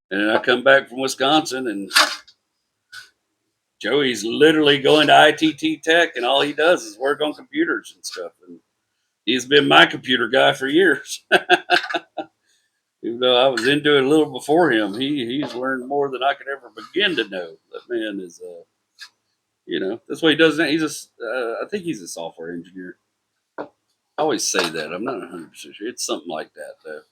And then I come back from Wisconsin, and Joey's literally going to ITT Tech, and all he does is work on computers and stuff. And he's been my computer guy for years. Even though I was into it a little before him, he's learned more than I could ever begin to know. That man is, that's what he does now. I think he's a software engineer. I always say that. I'm not 100% sure. It's something like that, though.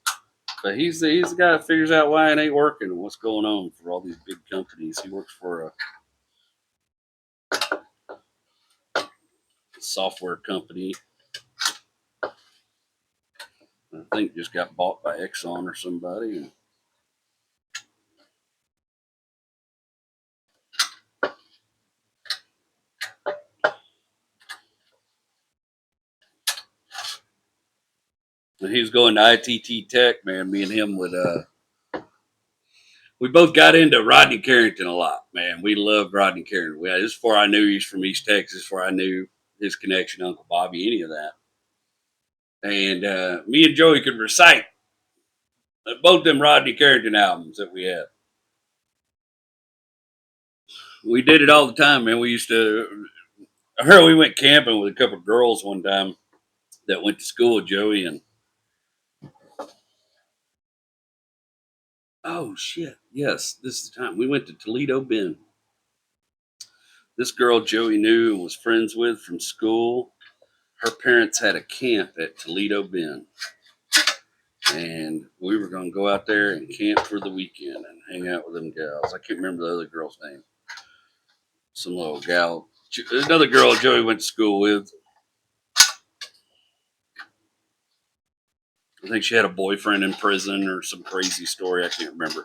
But he's the guy that figures out why it ain't working and what's going on for all these big companies. He works for a software company. I think just got bought by Exxon or somebody. And he was going to ITT Tech, man. Me and him we both got into Rodney Carrington a lot, man. We loved Rodney Carrington. This is before I knew he's from East Texas, before I knew his connection to Uncle Bobby, any of that. And me and Joey could recite both them Rodney Carrington albums that we had. We did it all the time, man. I heard we went camping with a couple of girls one time that went to school with Joey, and oh shit, yes, this is the time. We went to Toledo Bend. This girl Joey knew and was friends with from school, her parents had a camp at Toledo Bend. And we were going to go out there and camp for the weekend and hang out with them gals. I can't remember the other girl's name. Some little gal, another girl Joey went to school with. I think she had a boyfriend in prison or some crazy story. I can't remember.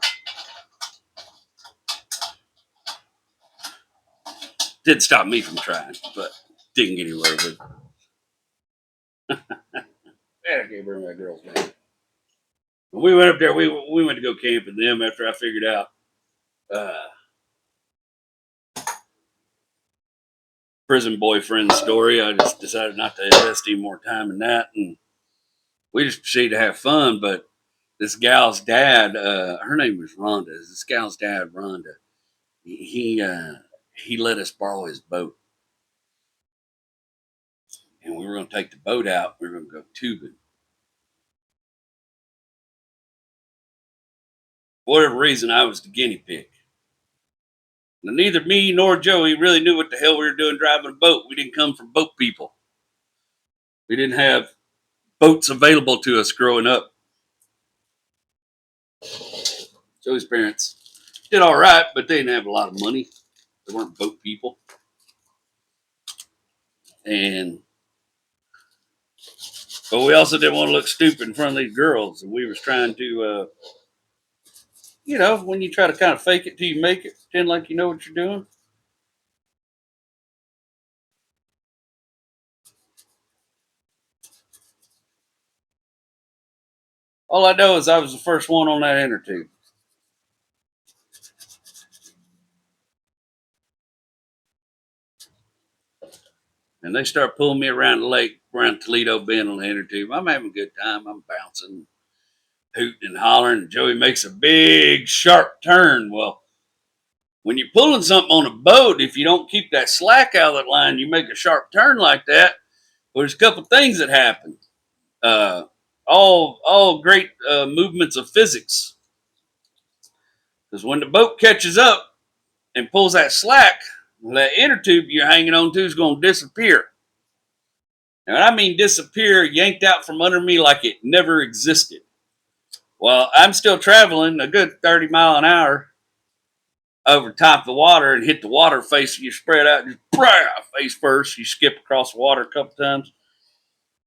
Didn't stop me from trying, but didn't get anywhere with it. I can't bring my girls back. When we went up there, we went to go camp with them after I figured out uh, prison boyfriend story. I just decided not to invest any more time in that, and we just proceeded to have fun. But this gal's dad, her name was Rhonda. This gal's dad, Rhonda, he let us borrow his boat, and we were going to take the boat out. We were going to go tubing. For whatever reason, I was the guinea pig. Now, neither me nor Joey really knew what the hell we were doing driving a boat. We didn't come from boat people. We didn't have boats available to us growing up. Joey's parents did all right, but they didn't have a lot of money. They weren't boat people. And but we also didn't want to look stupid in front of these girls. And we was trying to, when you try to kind of fake it till you make it, pretend like you know what you're doing. All I know is I was the first one on that inner tube. And they start pulling me around the lake, around Toledo Bend on the inner tube. I'm having a good time. I'm bouncing, hooting and hollering. And Joey makes a big, sharp turn. Well, when you're pulling something on a boat, if you don't keep that slack out of that line, you make a sharp turn like that. Well, there's a couple things that happen. All great movements of physics. Because when the boat catches up and pulls that slack, that inner tube you're hanging on to is going to disappear. And I mean disappear, yanked out from under me like it never existed. Well, I'm still traveling a good 30 mile an hour over top of the water and hit the water face. You spread out, just face first. You skip across the water a couple times.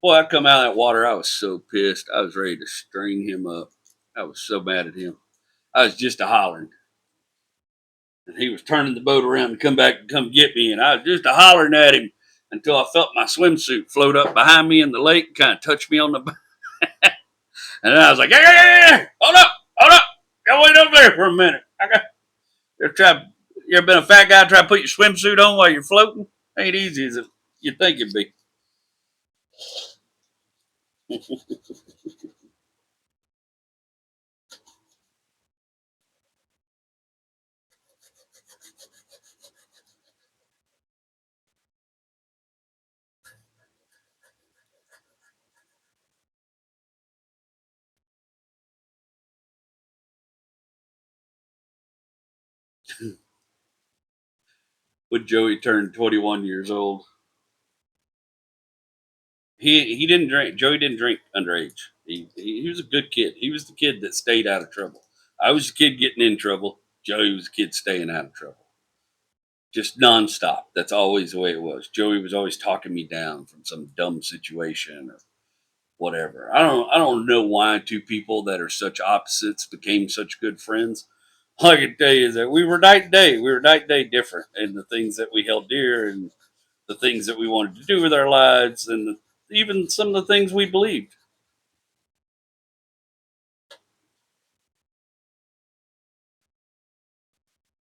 Boy, I come out of that water. I was so pissed. I was ready to string him up. I was so mad at him. I was just a hollering. And he was turning the boat around to come back and come get me. And I was just a hollering at him until I felt my swimsuit float up behind me in the lake and kind of touch me on the back. And then I was like, hey, hold up. Go wait over there for a minute. You ever been a fat guy try to put your swimsuit on while you're floating? Ain't easy as you think it'd be. When Joey turned 21 years old, he didn't drink. Joey didn't drink underage. He was a good kid. He was the kid that stayed out of trouble. I was the kid getting in trouble. Joey was the kid staying out of trouble. Just nonstop. That's always the way it was. Joey was always talking me down from some dumb situation or whatever. I don't know why two people that are such opposites became such good friends. All I can tell you is that we were night and day. We were night and day different in the things that we held dear and the things that we wanted to do with our lives and even some of the things we believed.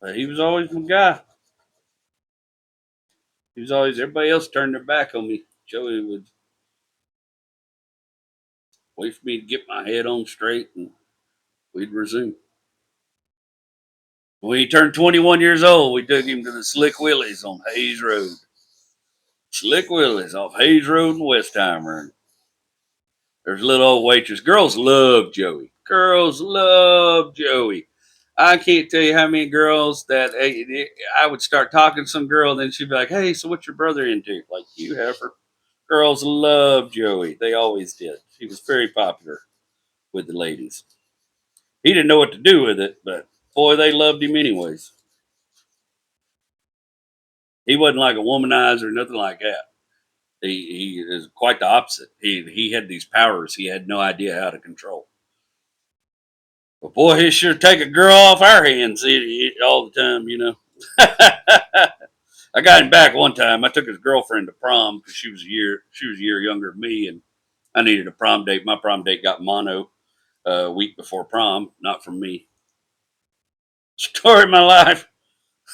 But he was always my guy. He was always, everybody else turned their back on me. Joey would wait for me to get my head on straight and we'd resume. When he turned 21 years old, we took him to the Slick Willie's on Hayes Road. Slick Willie's off Hayes Road in Westheimer. There's a little old waitress. Girls love Joey. Girls love Joey. I can't tell you how many girls that I would start talking to some girl, and then she'd be like, "Hey, so what's your brother into?" Like, you heifer. Girls love Joey. They always did. He was very popular with the ladies. He didn't know what to do with it, but boy, they loved him anyways. He wasn't like a womanizer or nothing like that. He is quite the opposite. He had these powers he had no idea how to control. But boy, he sure take a girl off our hands all the time, I got him back one time. I took his girlfriend to prom because she was a year younger than me, and I needed a prom date. My prom date got mono a week before prom, not from me. Story of my life.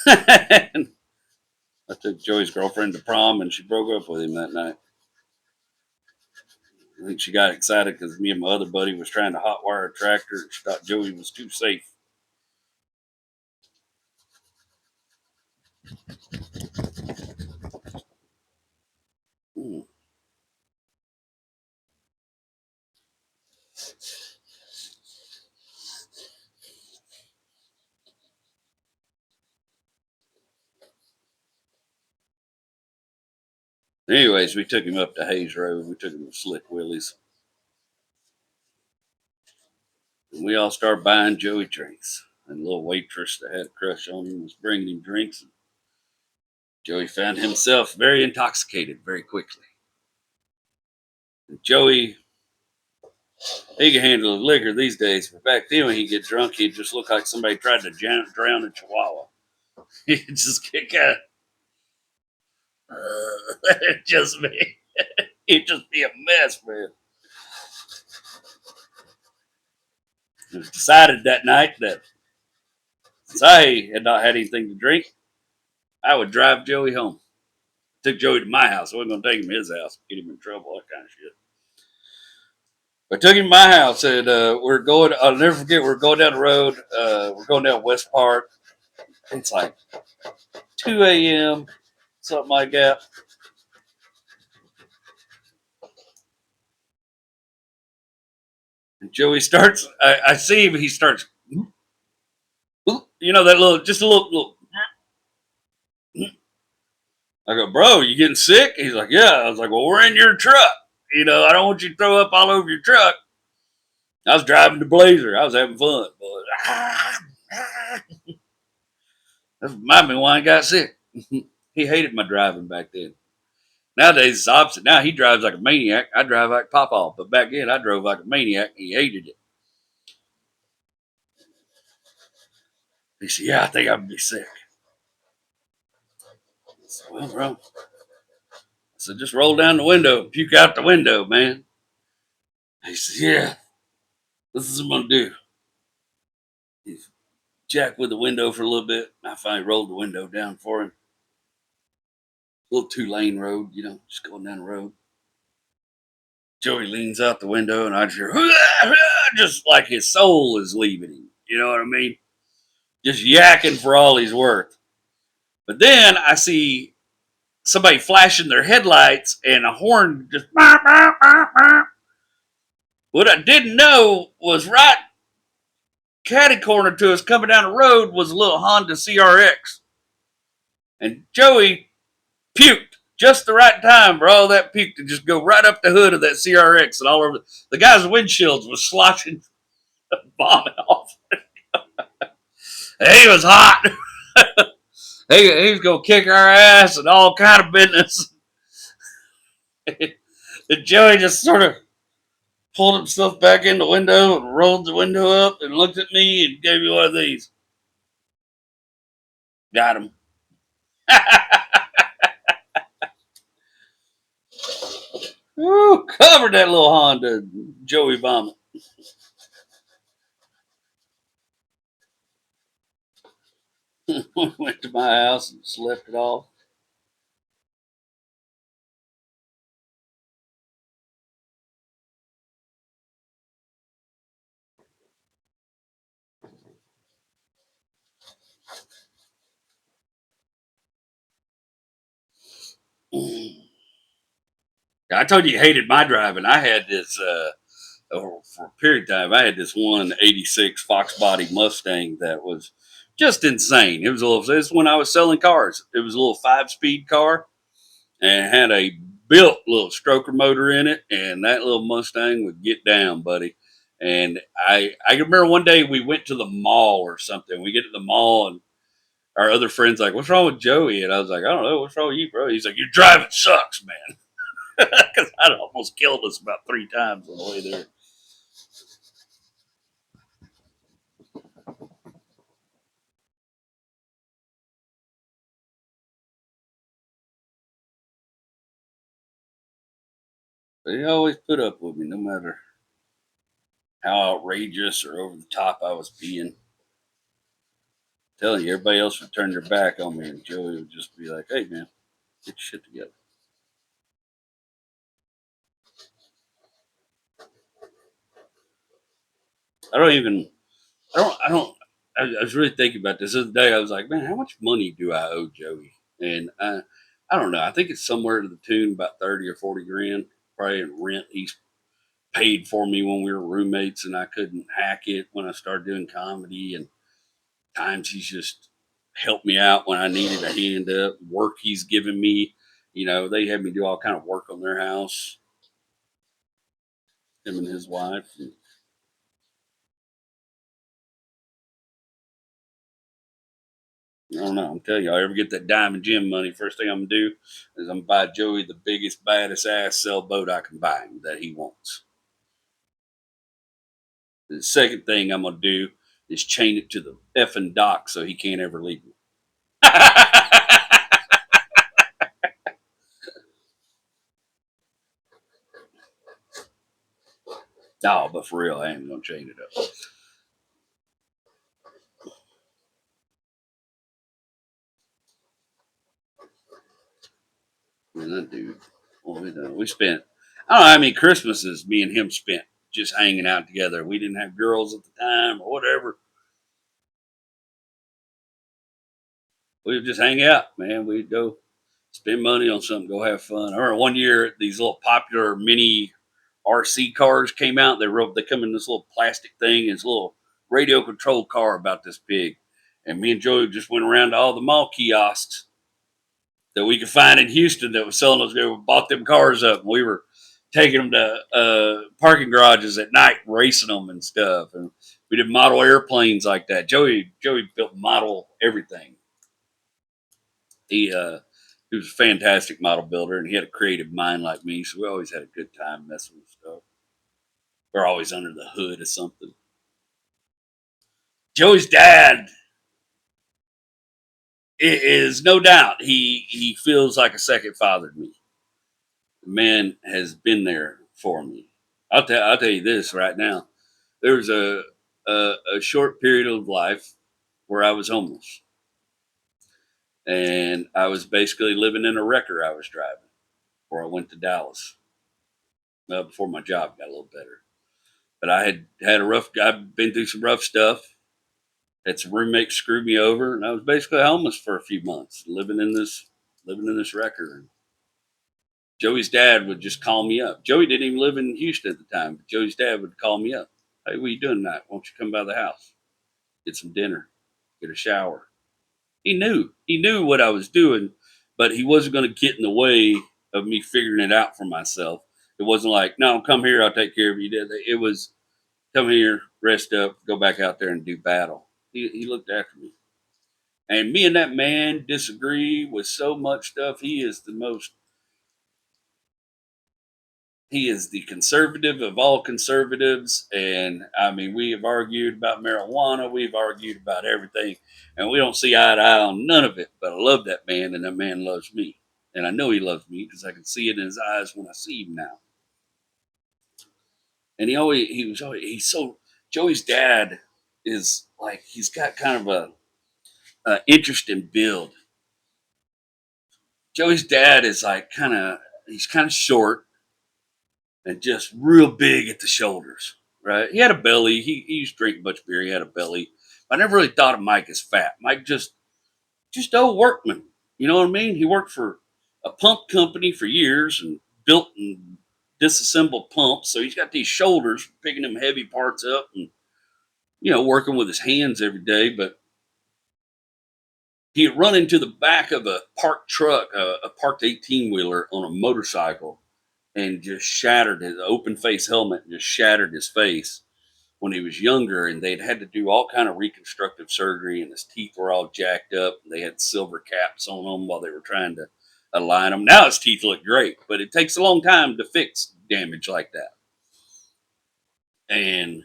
I took Joey's girlfriend to prom, and she broke up with him that night. I think she got excited because me and my other buddy was trying to hotwire a tractor, and she thought Joey was too safe. Hmm. Anyways, we took him up to Hayes Road. We took him to Slick Willie's. And we all started buying Joey drinks. And a little waitress that had a crush on him was bringing him drinks. And Joey found himself very intoxicated very quickly. And Joey, he can handle the liquor these days, but back then when he'd get drunk, he'd just look like somebody tried to drown a chihuahua. He'd just get kind of, just me. He'd just be a mess, man. It was decided that night that since I had not had anything to drink, I would drive Joey home. Took Joey to my house. I wasn't going to take him to his house, get him in trouble, that kind of shit. But took him to my house, and we're going. I'll never forget. We're going down the road. We're going down West Park. It's like 2 a.m., something like that. And Joey starts. I see him. He starts. You know that little, just a little. I go, bro, you getting sick? He's like, yeah. I was like, well, we're in your truck. I don't want you to throw up all over your truck. I was driving the Blazer. I was having fun. That reminded me why I got sick. He hated my driving back then. Nowadays it's opposite. Now he drives like a maniac. I drive like Papa. But back then I drove like a maniac. He hated it. He said, yeah, I think I'm going to be sick. I said, well, bro. I said, just roll down the window and puke out the window, man. He said, yeah, this is what I'm going to do. He jacked with the window for a little bit. And I finally rolled the window down for him. A little 2-lane road, just going down the road. Joey leans out the window, and I just hear, just like his soul is leaving him. You know what I mean? Just yakking for all he's worth. But then I see somebody flashing their headlights and a horn just. What I didn't know was right catty corner to us coming down the road was a little Honda CRX. And Joey puked just the right time for all that puke to just go right up the hood of that CRX and all over. The guy's windshields was sloshing vomit off. He was hot. He was going to kick our ass and all kind of business. And Joey just sort of pulled himself back in the window and rolled the window up and looked at me and gave me one of these. Got him. Woo, covered that little Honda Joey vomit. Went to my house and slept it off. I told you he hated my driving. I had this for a period of time. I had this one '86 Fox body Mustang that was just insane. It was a little. This when I was selling cars. It was a little 5-speed car and had a built little stroker motor in it, and that little Mustang would get down, buddy. And I remember one day we went to the mall or something. We get to the mall and our other friends like, "What's wrong with Joey?" And I was like, "I don't know. What's wrong with you, bro?" He's like, "Your driving sucks, man." Because I'd almost killed us about 3 times on the way there. But he always put up with me, no matter how outrageous or over the top I was being. Telling you, everybody else would turn their back on me, and Joey would just be like, "Hey, man, get your shit together." I don't even. I don't. I don't. I was really thinking about this the other day. I was like, "Man, how much money do I owe Joey?" And I don't know. I think it's somewhere to the tune about 30 or 40 grand, probably in rent. He's paid for me when we were roommates, and I couldn't hack it when I started doing comedy. And times he's just helped me out when I needed a hand up. Work he's given me. They had me do all kind of work on their house, him and his wife. And I don't know. I'm telling you, I ever get that Diamond Gym money, first thing I'm gonna do is I'm gonna buy Joey the biggest, baddest ass sailboat I can buy him that he wants. The second thing I'm gonna do is chain it to the effing dock so he can't ever leave me. No, but for real, I ain't gonna chain it up. Man, that dude. Well, we spent. I don't know how many Christmases me and him spent just hanging out together. We didn't have girls at the time or whatever. We would just hang out, man. We'd go spend money on something, go have fun. I remember one year these little popular mini RC cars came out. They come in this little plastic thing. It's a little radio controlled car about this big. And me and Joey just went around to all the mall kiosks that we could find in Houston that was selling those. We bought them cars up, and we were taking them to parking garages at night, racing them and stuff. And we did model airplanes like that. Joey built model everything. He was a fantastic model builder, and he had a creative mind like me. So we always had a good time messing with stuff. We're always under the hood of something. Joey's dad is no doubt he feels like a second father to me. The man has been there for me. I'll tell you this right now. There was a short period of life where I was homeless, and I was basically living in a wrecker I was driving. Before I went to Dallas, before my job got a little better. But I had a rough. I've been through some rough stuff. Had some roommates screw me over, and I was basically homeless for a few months, living in this wrecker. And Joey's dad would just call me up. Joey didn't even live in Houston at the time, but Joey's dad would call me up. Hey, what are you doing tonight? Why don't you come by the house? Get some dinner, get a shower. He knew what I was doing, but he wasn't going to get in the way of me figuring it out for myself. It wasn't like, no, come here, I'll take care of you. It was, come here, rest up, go back out there and do battle. He looked after me. And me and that man disagree with so much stuff. He is the conservative of all conservatives. And I mean, we have argued about marijuana, we've argued about everything, and we don't see eye to eye on none of it. But I love that man, and that man loves me. And I know he loves me because I can see it in his eyes when I see him now. And he's so, Joey's dad is like, he's got kind of a interesting build. Joey's dad is like he's kind of short and just real big at the shoulders, right? He had a belly. He used to drink much beer. He had a belly. I never really thought of Mike as fat. Mike just old workman. You know what I mean? He worked for a pump company for years and built and disassembled pumps. So he's got these shoulders picking them heavy parts up and working with his hands every day. But he had run into the back of a parked truck, a parked 18 wheeler on a motorcycle, and just shattered his open face helmet and just shattered his face when he was younger. And they'd had to do all kind of reconstructive surgery, and his teeth were all jacked up. They had silver caps on them while they were trying to align them. Now his teeth look great, but it takes a long time to fix damage like that. And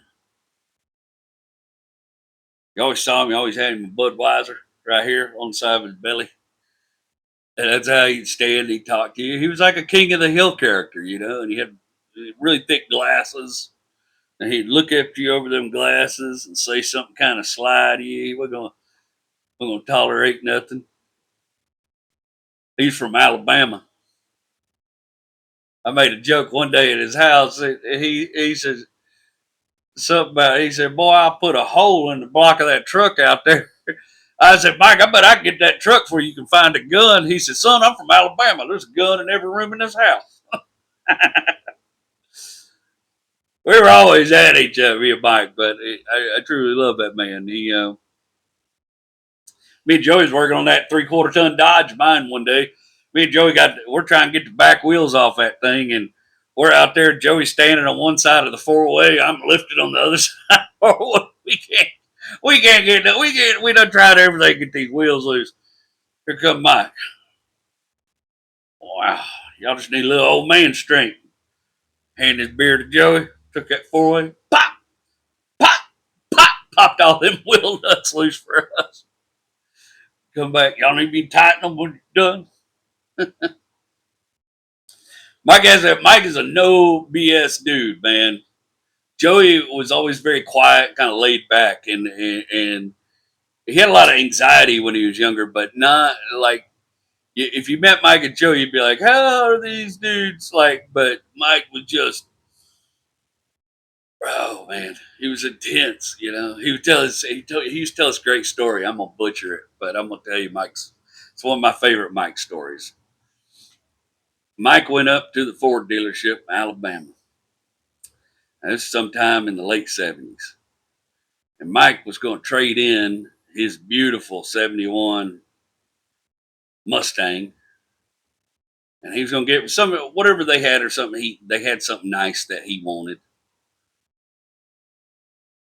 you always saw him, you always had him a Budweiser right here on the side of his belly. And that's how he'd stand, he'd talk to you. He was like a King of the Hill character, and he had really thick glasses. And he'd look at you over them glasses and say something kind of slidey. We're gonna tolerate nothing. He's from Alabama. I made a joke one day at his house. He says something about. He said, "Boy, I'll put a hole in the block of that truck out there." I said, "Mike, I bet I can get that truck for you. You can find a gun." He said, "Son, I'm from Alabama. There's a gun in every room in this house." We were always at each other, me and Mike, but I truly love that man. Me and Joey was working on that 3/4 ton Dodge mine one day. Me and Joey we're trying to get the back wheels off that thing, and we're out there. Joey's standing on one side of the 4-way. I'm lifted on the other side. We can't get that. We done tried everything to get these wheels loose. Here come Mike. Wow, y'all just need a little old man strength. Hand his beer to Joey. Took that 4-way. Pop, pop, pop. Popped all them wheel nuts loose for us. Come back. Y'all need to be tightening them when you're done. Mike is a no BS dude, man. Joey was always very quiet, kind of laid back, and he had a lot of anxiety when he was younger, but not like if you met Mike and Joey, you'd be like, "How are these dudes?" Like, but Mike was just, oh man, he was intense. You know, he would tell us he used to tell us a great story. I'm gonna butcher it, but I'm gonna tell you Mike's. It's one of my favorite Mike stories. Mike went up to the Ford dealership in Alabama. And this is sometime in the late 70s. And Mike was going to trade in his beautiful 71 Mustang. And he was going to get some, whatever they had or something. They had something nice that he wanted.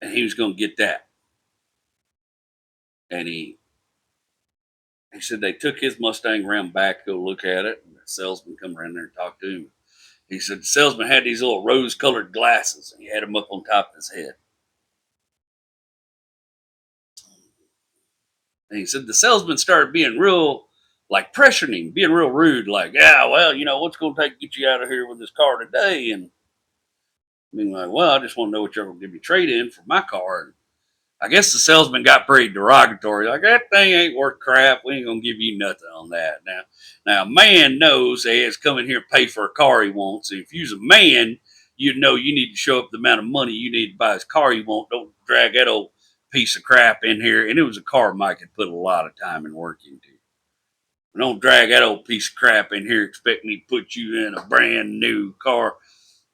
And he was going to get that. And he said they took his Mustang around back to go look at it. And the salesman come around there and talked to him. He said the salesman had these little rose-colored glasses, and he had them up on top of his head. And he said the salesman started being real, like pressuring him, being real rude, like, "Yeah, well, what's going to take to get you out of here with this car today?" And being like, "Well, I just want to know what you're going to give me trade in for my car." And I guess the salesman got pretty derogatory, like, "That thing ain't worth crap. We ain't going to give you nothing on that." Now, a man knows that he has to come in here and pay for a car he wants. And if you're a man, you know you need to show up the amount of money you need to buy his car you want. Don't drag that old piece of crap in here. And it was a car Mike had put a lot of time and work into. Don't drag that old piece of crap in here, expect me to put you in a brand new car.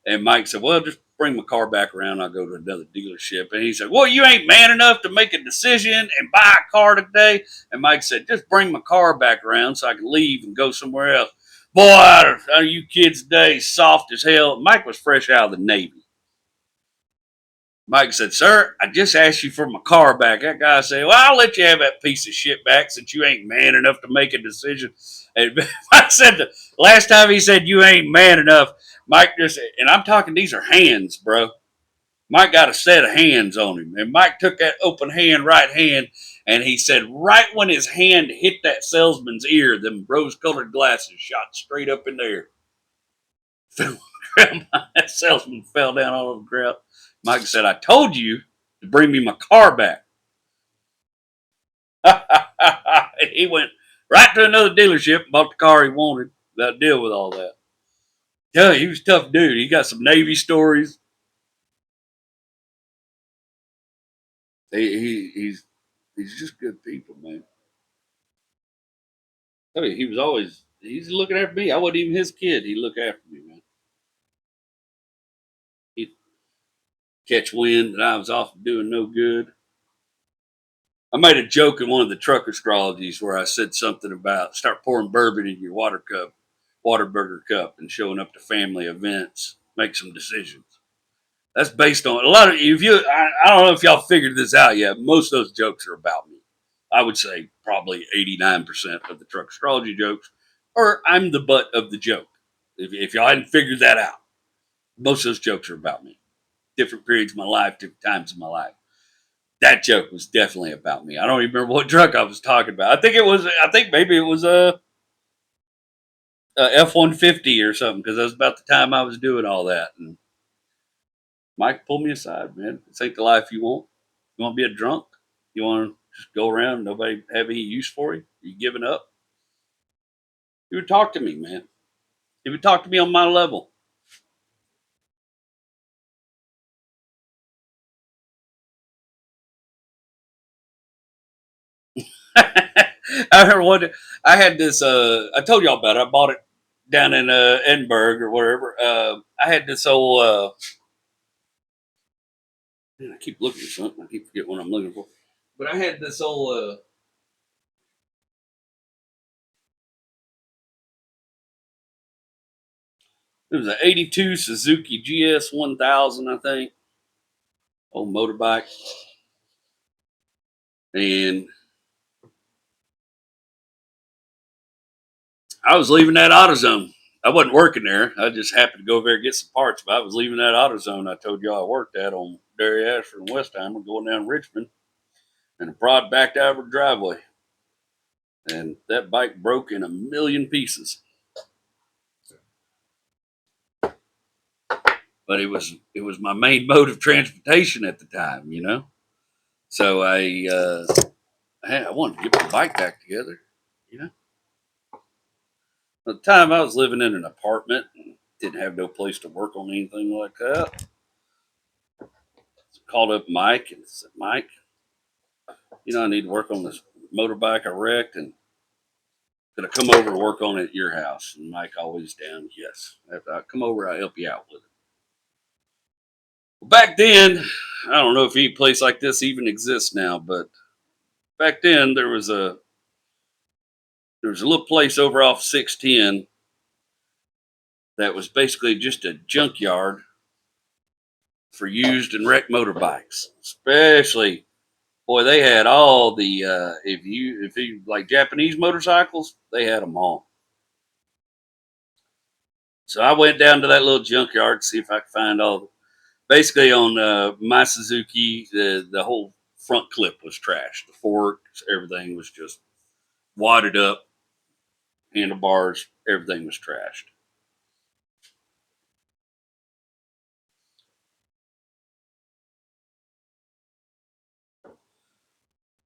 And Mike said, "Well, just bring my car back around. I'll go to another dealership." And he said, "Well, you ain't man enough to make a decision and buy a car today." And Mike said, "Just bring my car back around so I can leave and go somewhere else." Boy, are you kids today soft as hell. Mike was fresh out of the Navy. Mike said, "Sir, I just asked you for my car back." That guy said, "Well, I'll let you have that piece of shit back since you ain't man enough to make a decision." And Mike said the last time he said you ain't man enough, Mike just, and I'm talking, these are hands, bro. Mike got a set of hands on him. And Mike took that open hand, right hand, and he said, right when his hand hit that salesman's ear, them rose colored glasses shot straight up in the air. That salesman fell down on the ground. Mike said, "I told you to bring me my car back." He went right to another dealership and bought the car he wanted. That deal with all that. Yeah, he was a tough dude. He got some Navy stories. He's just good people, man. I mean, he's looking after me. I wasn't even his kid. He looked after me, man. He'd catch wind that I was off doing no good. I made a joke in one of the truck astrologies where I said something about start pouring bourbon in your water burger cup, and showing up to family events, make some decisions. That's based on a lot of if you. I don't know if y'all figured this out yet. Most of those jokes are about me. I would say probably 89% of the truck astrology jokes, or I'm the butt of the joke. If y'all hadn't figured that out, most of those jokes are about me. Different periods of my life, different times of my life. That joke was definitely about me. I don't even remember what truck I was talking about. I think maybe it was F-150 or something, because that was about the time I was doing all that. And Mike pulled me aside, man. This ain't the life you want. You want to be a drunk? You want to just go around, nobody have any use for you? You giving up? He would talk to me, man. He would talk to me on my level. I heard one. I had this. I told y'all about it. I bought it down in Edinburgh or wherever. I had this old. Man, I keep looking for something. I keep forgetting what I'm looking for. But I had this old. It was an '82 Suzuki GS 1000, I think. Old motorbike, and I was leaving that AutoZone. I wasn't working there. I just happened to go over there and get some parts. But I was leaving that AutoZone I told y'all I worked at on Dairy Ashford and Westheimer, going down Richmond, and the prod backed out of her driveway. And that bike broke in a million pieces. But it was my main mode of transportation at the time, you know. So I wanted to get my bike back together, you know. At the time, I was living in an apartment and didn't have no place to work on anything like that. So I called up Mike and said, Mike, I need to work on this motorbike I wrecked, and could I come over and work on it at your house? And Mike always down, yes. After I come over, I'll help you out with it. Well, back then, I don't know if any place like this even exists now, but back then there was a little place over off 610 that was basically just a junkyard for used and wrecked motorbikes. Especially, boy, they had all the if you like Japanese motorcycles, they had them all. So I went down to that little junkyard to see if I could find all. Basically, on my Suzuki, the whole front clip was trashed. The forks, everything was just wadded up. Handlebars, everything was trashed.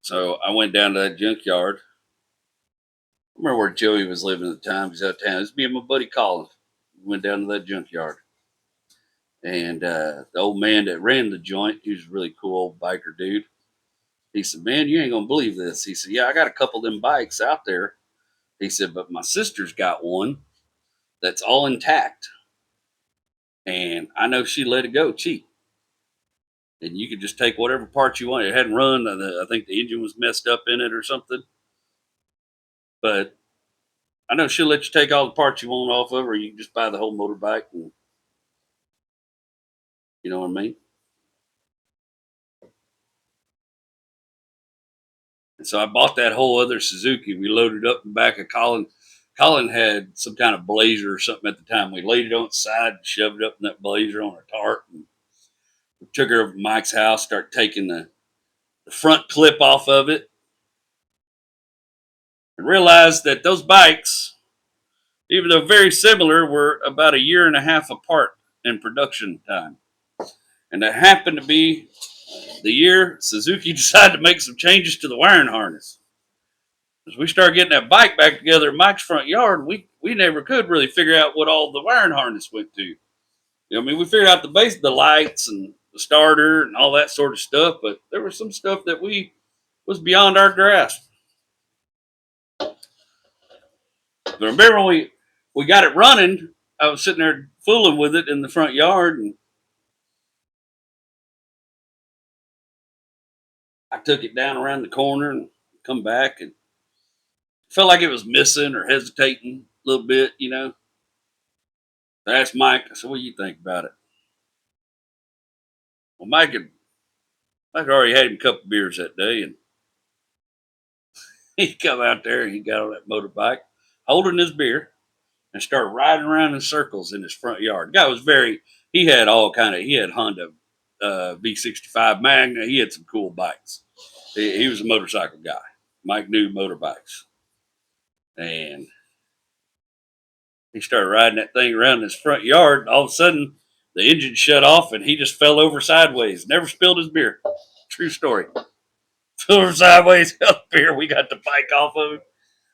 So I went down to that junkyard. I remember where Joey was living at the time. He's out of town. It was me and my buddy Colin. We went down to that junkyard. And the old man that ran the joint, he was a really cool old biker dude. He said, Man, you ain't going to believe this. He said, Yeah, I got a couple of them bikes out there. He said, But my sister's got one that's all intact. And I know she let it go cheap. And you could just take whatever parts you want. It hadn't run. I think the engine was messed up in it or something. But I know she'll let you take all the parts you want off of her. You can just buy the whole motorbike, and you know what I mean. And so I bought that whole other Suzuki. We loaded up in the back of Colin. Colin had some kind of blazer or something at the time. We laid it on its side, and shoved it up in that blazer on a tarp, and we took her over to Mike's house. Started taking the front clip off of it, and realized that those bikes, even though very similar, were about a year and a half apart in production time. And that happened to be the year Suzuki decided to make some changes to the wiring harness. As we started getting that bike back together in Mike's front yard, we never could really figure out what all the wiring harness went to. I mean, we figured out the base, the lights and the starter and all that sort of stuff, but there was some stuff that we was beyond our grasp. But remember when we got it running, I was sitting there fooling with it in the front yard, and I took it down around the corner and come back and felt like it was missing or hesitating a little bit, you know. I asked Mike, I said, What do you think about it? Well, Mike already had him a couple of beers that day, and he come out there and he got on that motorbike, holding his beer, and started riding around in circles in his front yard. The guy was he had he had Honda V65 Magna. He had some cool bikes. He was a motorcycle guy. Mike knew motorbikes. And He started riding that thing around his front yard. And all of a sudden, the engine shut off and he just fell over sideways. Never spilled his beer. True story. Fell over sideways, held beer. We got the bike off of him.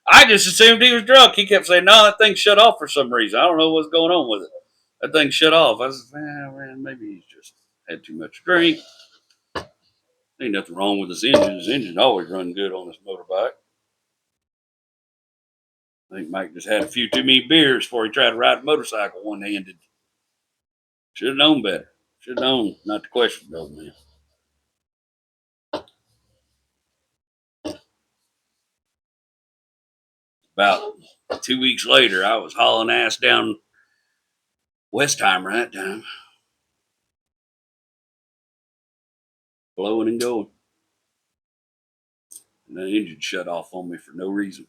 I just assumed he was drunk. He kept saying, "No, that thing shut off for some reason. I don't know what's going on with it. That thing shut off." I said, "Man, maybe he's just had too much drink. Ain't nothing wrong with his engine. His engine always run good on his motorbike. I think Mike just had a few too many beers before he tried to ride a motorcycle one-handed. Should have known better. Should have known not to question the old man." About 2 weeks later, I was hauling ass down Westheimer that time, blowing and going. And the engine shut off on me for no reason.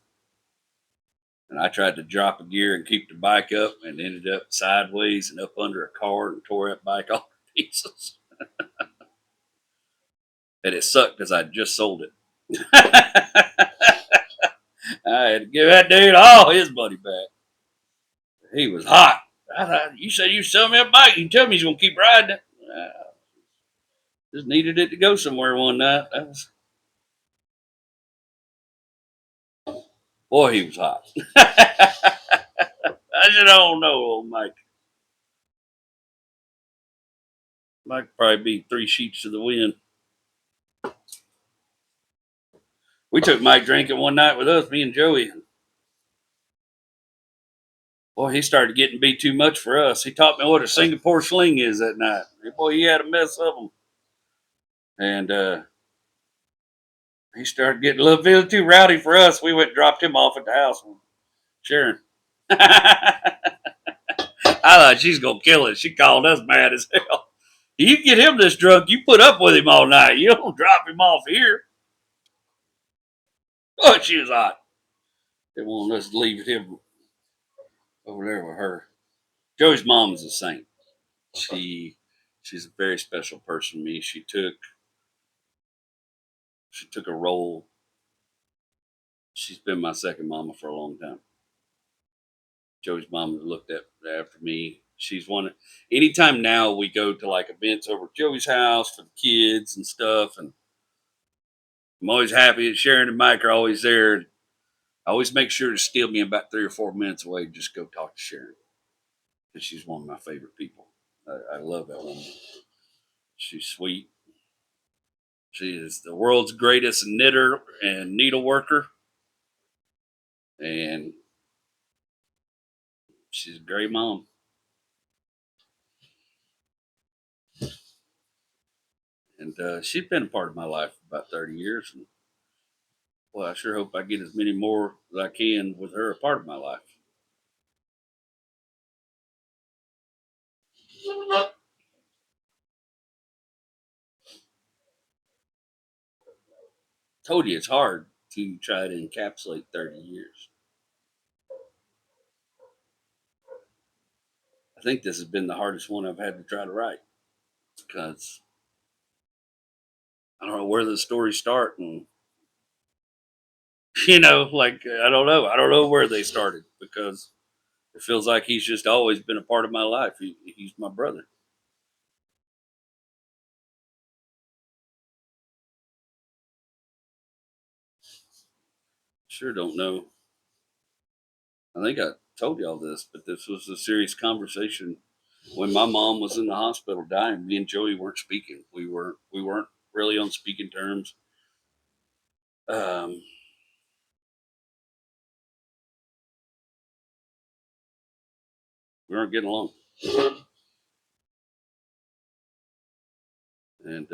And I tried to drop a gear and keep the bike up and ended up sideways and up under a car and tore that bike all to pieces. And it sucked because I just sold it. I had to give that dude all his money back. He was hot. I thought, "You said you sell me a bike. You tell me he's going to keep riding it." Just needed it to go somewhere one night. Boy, he was hot. I just don't know, old Mike. Mike probably be 3 sheets to the wind. We took Mike drinking one night with us, me and Joey. Boy, he started getting to be too much for us. He taught me what a Singapore sling is that night. Boy, he had a mess of them. And he started getting a little bit too rowdy for us. We went and dropped him off at the house with Sharon. I thought she's going to kill us. She called us mad as hell. You get him this drunk, you put up with him all night. You don't drop him off here. Oh, she was hot. They wanted us to leave him over there with her. Joey's mom is a saint. She's a very special person to me. She took a role. She's been my second mama for a long time. Joey's mom looked after me. She's one. Anytime now we go to like events over at Joey's house for the kids and stuff, and I'm always happy that Sharon and Mike are always there. I always make sure to steal me about 3 or 4 minutes away and just go talk to Sharon because she's one of my favorite people. I love that woman. She's sweet. She is the world's greatest knitter and needle worker, and she's a great mom. And she's been a part of my life for about 30 years. And well, I sure hope I get as many more as I can with her a part of my life. Told you it's hard to try to encapsulate 30 years. I think this has been the hardest one I've had to try to write because I don't know where the stories start. And, like, I don't know. I don't know where they started because it feels like he's just always been a part of my life. He's my brother. Sure don't know. I think I told you all this, but this was a serious conversation when my mom was in the hospital dying. Me and Joey weren't speaking. We weren't really on speaking terms. Um, we weren't getting along, and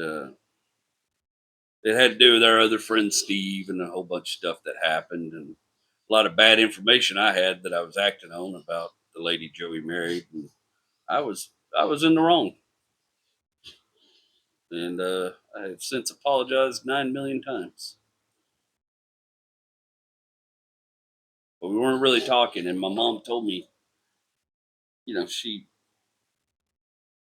it had to do with our other friend Steve and a whole bunch of stuff that happened, and a lot of bad information I had that I was acting on about the lady Joey married, and I was I was in the wrong, and I have since apologized 9 million times. But we weren't really talking, and my mom told me, she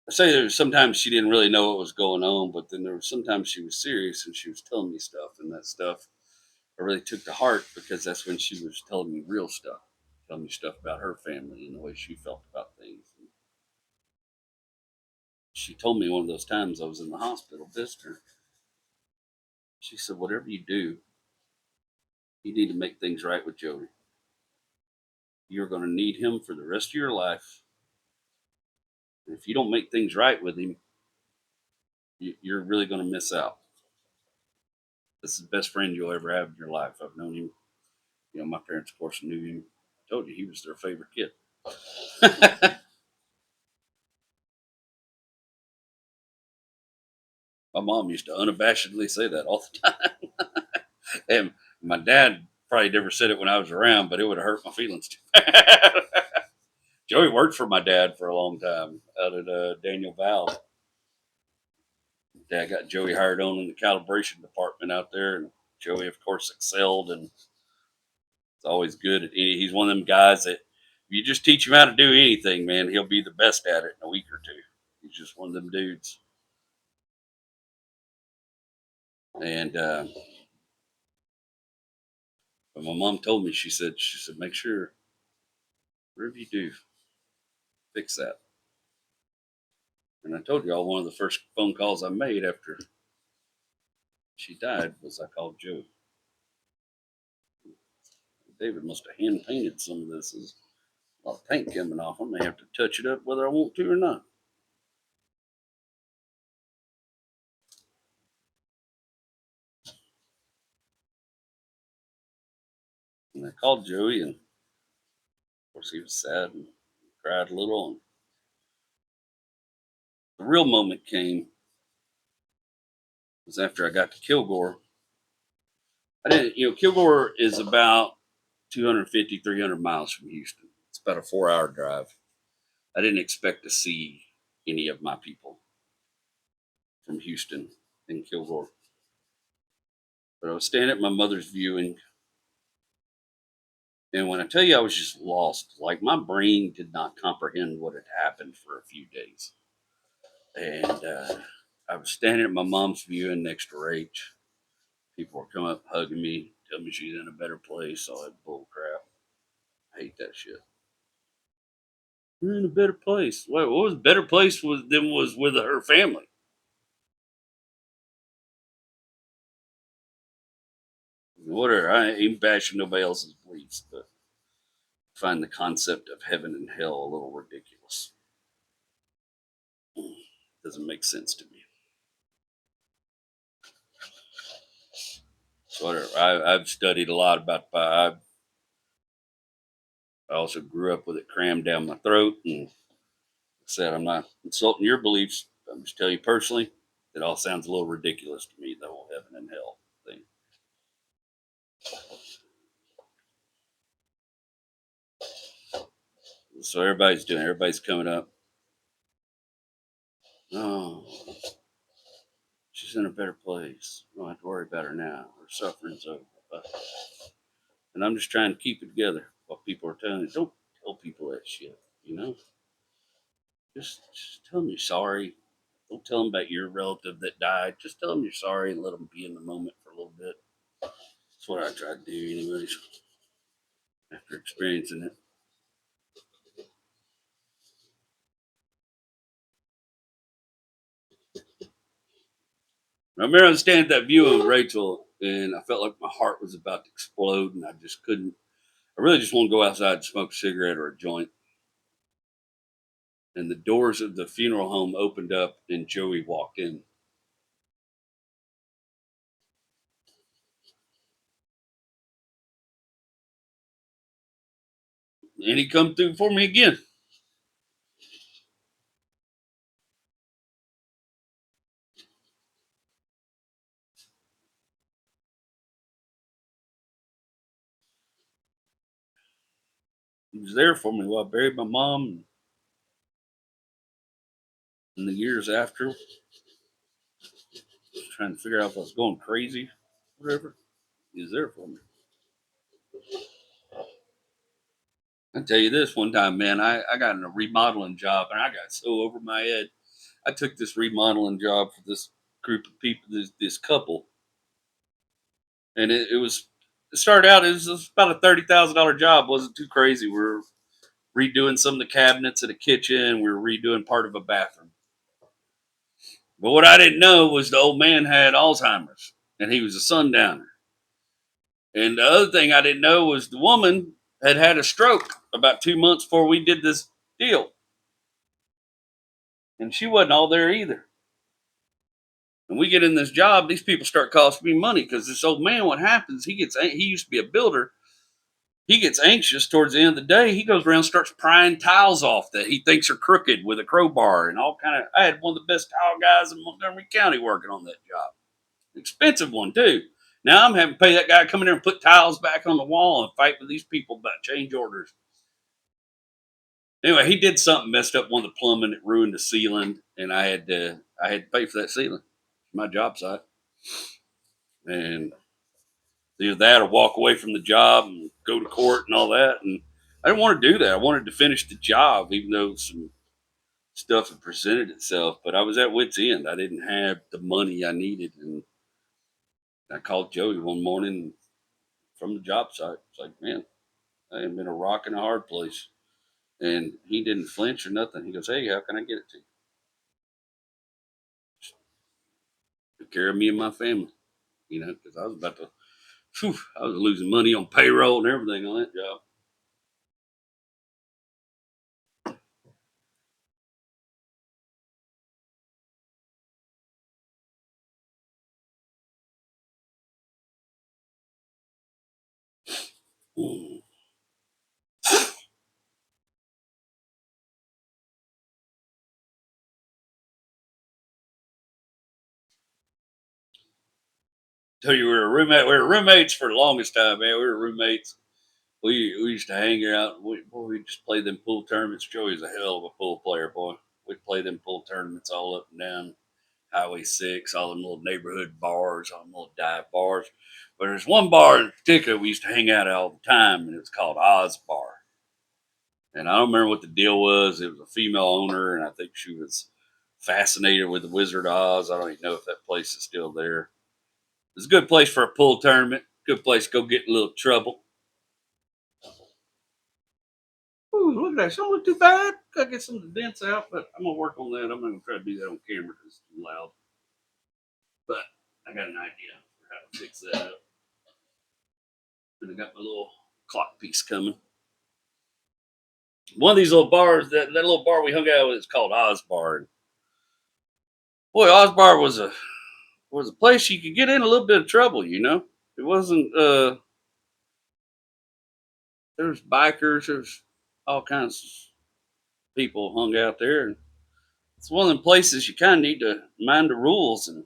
I say there was sometimes she didn't really know what was going on, but then there was sometimes she was serious and she was telling me stuff, and that stuff I really took to heart because that's when she was telling me real stuff, telling me stuff about her family and the way she felt about things. And she told me one of those times I was in the hospital visiting her. She said, "Whatever you do, you need to make things right with Joey. You're going to need him for the rest of your life. And if you don't make things right with him, you're really going to miss out. This is the best friend you'll ever have in your life. I've known him. My parents, of course, knew him. I told you he was their favorite kid." My mom used to unabashedly say that all the time. And my dad probably never said it when I was around, but it would have hurt my feelings too bad. Joey worked for my dad for a long time out at Daniel Valve. Dad got Joey hired on in the calibration department out there, and Joey, of course, excelled and it's always good at any. He's one of them guys that if you just teach him how to do anything, man, he'll be the best at it in a week or two. He's just one of them dudes. And but my mom told me, she said, make sure whatever you do, fix that. And I told y'all one of the first phone calls I made after she died was I called Joe. David must have hand painted some of this. There's a lot of paint coming off. I may have to touch it up whether I want to or not. And I called Joey, and of course he was sad and cried a little. And the real moment came was after I got to Kilgore. I didn't, Kilgore is about 250, 300 miles from Houston. It's about a 4-hour drive. I didn't expect to see any of my people from Houston in Kilgore. But I was standing at my mother's viewing, and when I tell you I was just lost, like my brain did not comprehend what had happened for a few days. And I was standing at my mom's viewing next to Rach. People were coming up hugging me, telling me she's in a better place, all that bull crap. I hate that shit. We're in a better place. What was a better place than was with her family? Whatever. I ain't bashing nobody else's beliefs, but I find the concept of heaven and hell a little ridiculous. Doesn't make sense to me. So whatever. I've studied a lot about. I also grew up with it crammed down my throat, and said I'm not insulting your beliefs. I'm just telling you personally, it all sounds a little ridiculous to me. The whole heaven and hell thing. So everybody's coming up. Oh, she's in a better place. You don't have to worry about her now. Her suffering's over. And I'm just trying to keep it together while people are telling you, don't tell people that shit, you know? Just tell them you're sorry. Don't tell them about your relative that died. Just tell them you're sorry and let them be in the moment for a little bit. That's what I try to do, anyways, after experiencing it. I remember I was standing at that view of Rachel, and I felt like my heart was about to explode, and I just couldn't. I really just want to go outside and smoke a cigarette or a joint. And the doors of the funeral home opened up, and Joey walked in. And he come through for me again. He was there for me while I buried my mom. In the years after, trying to figure out if I was going crazy, whatever. He was there for me. I tell you this one time, man, I got in a remodeling job and I got so over my head. I took this remodeling job for this group of people, this couple, and it was it started out, it was about a $30,000 job. Wasn't too crazy. We were redoing some of the cabinets in the kitchen. We were redoing part of a bathroom. But what I didn't know was the old man had Alzheimer's and he was a sundowner. And the other thing I didn't know was the woman had had a stroke about 2 months before we did this deal. And she wasn't all there either. And we get in this job, these people start costing me money because this old man, what happens, he used to be a builder. He gets anxious towards the end of the day. He goes around, starts prying tiles off that he thinks are crooked with a crowbar and all kind of. I had one of the best tile guys in Montgomery County working on that job. Expensive one too. Now I'm having to pay that guy come in there and put tiles back on the wall and fight with these people about change orders. Anyway, he did something, messed up one of the plumbing, it ruined the ceiling, and I had to pay for that ceiling. My job site, and either that or walk away from the job and go to court and all that. And I didn't want to do that. I wanted to finish the job, even though some stuff had presented itself. But I was at wit's end. I didn't have the money I needed, and I called Joey one morning from the job site. It's like, man, I am in a rock and a hard place. And he didn't flinch or nothing. He goes, hey, how can I get it to you? Take care of me and my family, because I was about to, I was losing money on payroll and everything on that job. Mm. Tell you, we were roommates for the longest time, man. We were roommates. We used to hang out. We just play them pool tournaments. Joey's a hell of a pool player, boy. We'd play them pool tournaments all up and down Highway 6, all them little neighborhood bars, all them little dive bars. But there's one bar in particular we used to hang out at all the time, and it was called Oz Bar. And I don't remember what the deal was. It was a female owner, and I think she was fascinated with the Wizard of Oz. I don't even know if that place is still there. It's a good place for a pool tournament. Good place to go get in a little trouble. Ooh, look at that. She don't look too bad. Gotta get some of the dents out, but I'm gonna work on that. I'm not gonna try to do that on camera because it's too loud. But I got an idea for how to fix that up. And I got my little clock piece coming. One of these little bars, that little bar we hung out with, is called Oz Bar. And boy, Oz Bar was a place you could get in a little bit of trouble. It wasn't. There's bikers. There's all kinds of people hung out there, and it's one of them places you kind of need to mind the rules. And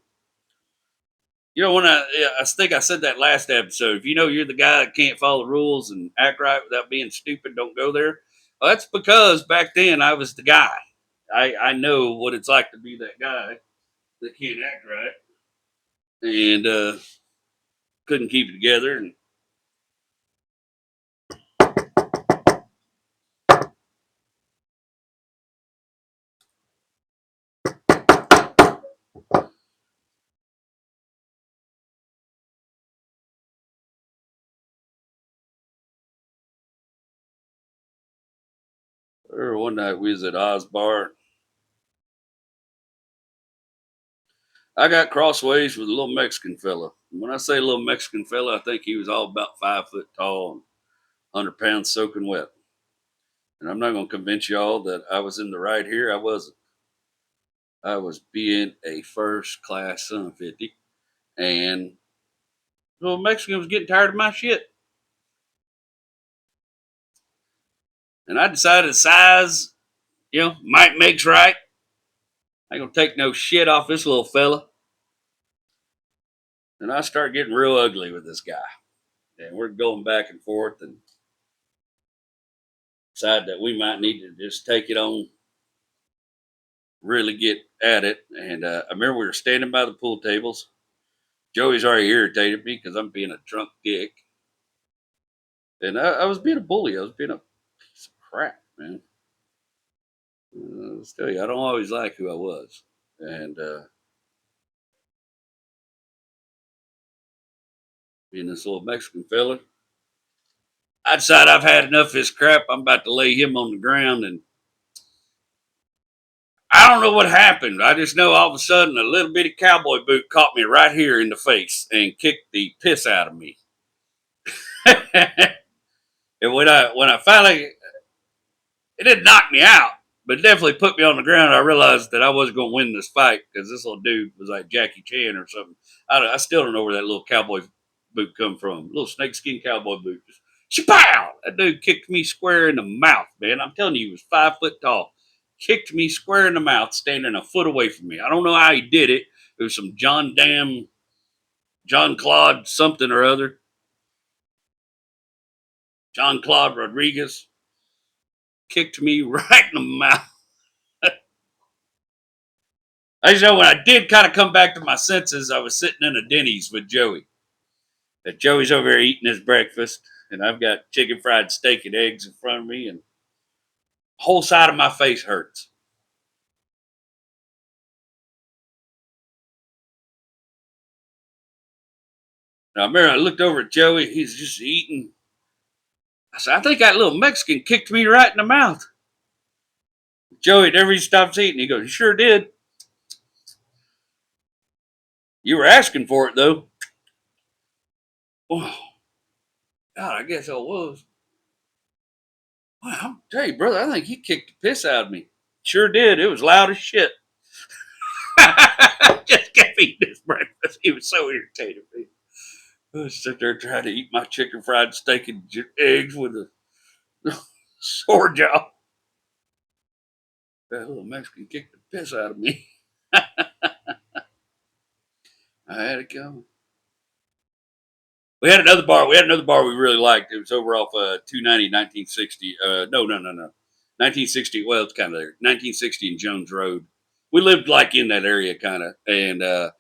when I think I said that last episode. If you know you're the guy that can't follow the rules and act right without being stupid, don't go there. Well, that's because back then I was the guy. I know what it's like to be that guy that can't act right and couldn't keep it together. And one night we was at Oz Bar. I got crossways with a little Mexican fella. When I say little Mexican fella, I think he was all about 5 foot tall and 100 pounds soaking wet. And I'm not going to convince y'all that I was in the right here. I wasn't. I was being a first class son of 50. And the little Mexican was getting tired of my shit. And I decided size, might makes right. I ain't going to take no shit off this little fella. And I start getting real ugly with this guy. And we're going back and forth and decide that we might need to just take it on, really get at it. And I remember we were standing by the pool tables. Joey's already irritated me because I'm being a drunk dick. And I was being a bully. I was being a piece of crap, man. I'll tell you, I don't always like who I was. And, and this little Mexican fella. I decide I've had enough of this crap. I'm about to lay him on the ground, and I don't know what happened. I just know all of a sudden a little bitty cowboy boot caught me right here in the face and kicked the piss out of me. And when I finally, it didn't knock me out, but it definitely put me on the ground. I realized that I wasn't going to win this fight because this little dude was like Jackie Chan or something. I still don't know where that little cowboy boot come from. Little snakeskin cowboy boot. Shapow! That dude kicked me square in the mouth, man. I'm telling you, he was 5 foot tall. Kicked me square in the mouth, standing a foot away from me. I don't know how he did it. It was some John Claude something or other. John Claude Rodriguez kicked me right in the mouth. I just know when I did kind of come back to my senses, I was sitting in a Denny's with Joey. And Joey's over here eating his breakfast, and I've got chicken fried steak and eggs in front of me, and the whole side of my face hurts. Now, I remember I looked over at Joey. He's just eating. I said, I think that little Mexican kicked me right in the mouth. Joey never stops eating. He goes, you sure did. You were asking for it, though. Oh, God, I guess I was. Well, I'll tell you, brother, I think he kicked the piss out of me. Sure did. It was loud as shit. Just kept eating his breakfast. He was so irritated. I was sitting there trying to eat my chicken fried steak and eggs with a sore jaw. That little Mexican kicked the piss out of me. I had it coming. We had another bar. We had another bar we really liked. It was over off 290 1960. No. 1960. Well, it's kind of there. 1960 and Jones Road. We lived like in that area, kind of. And our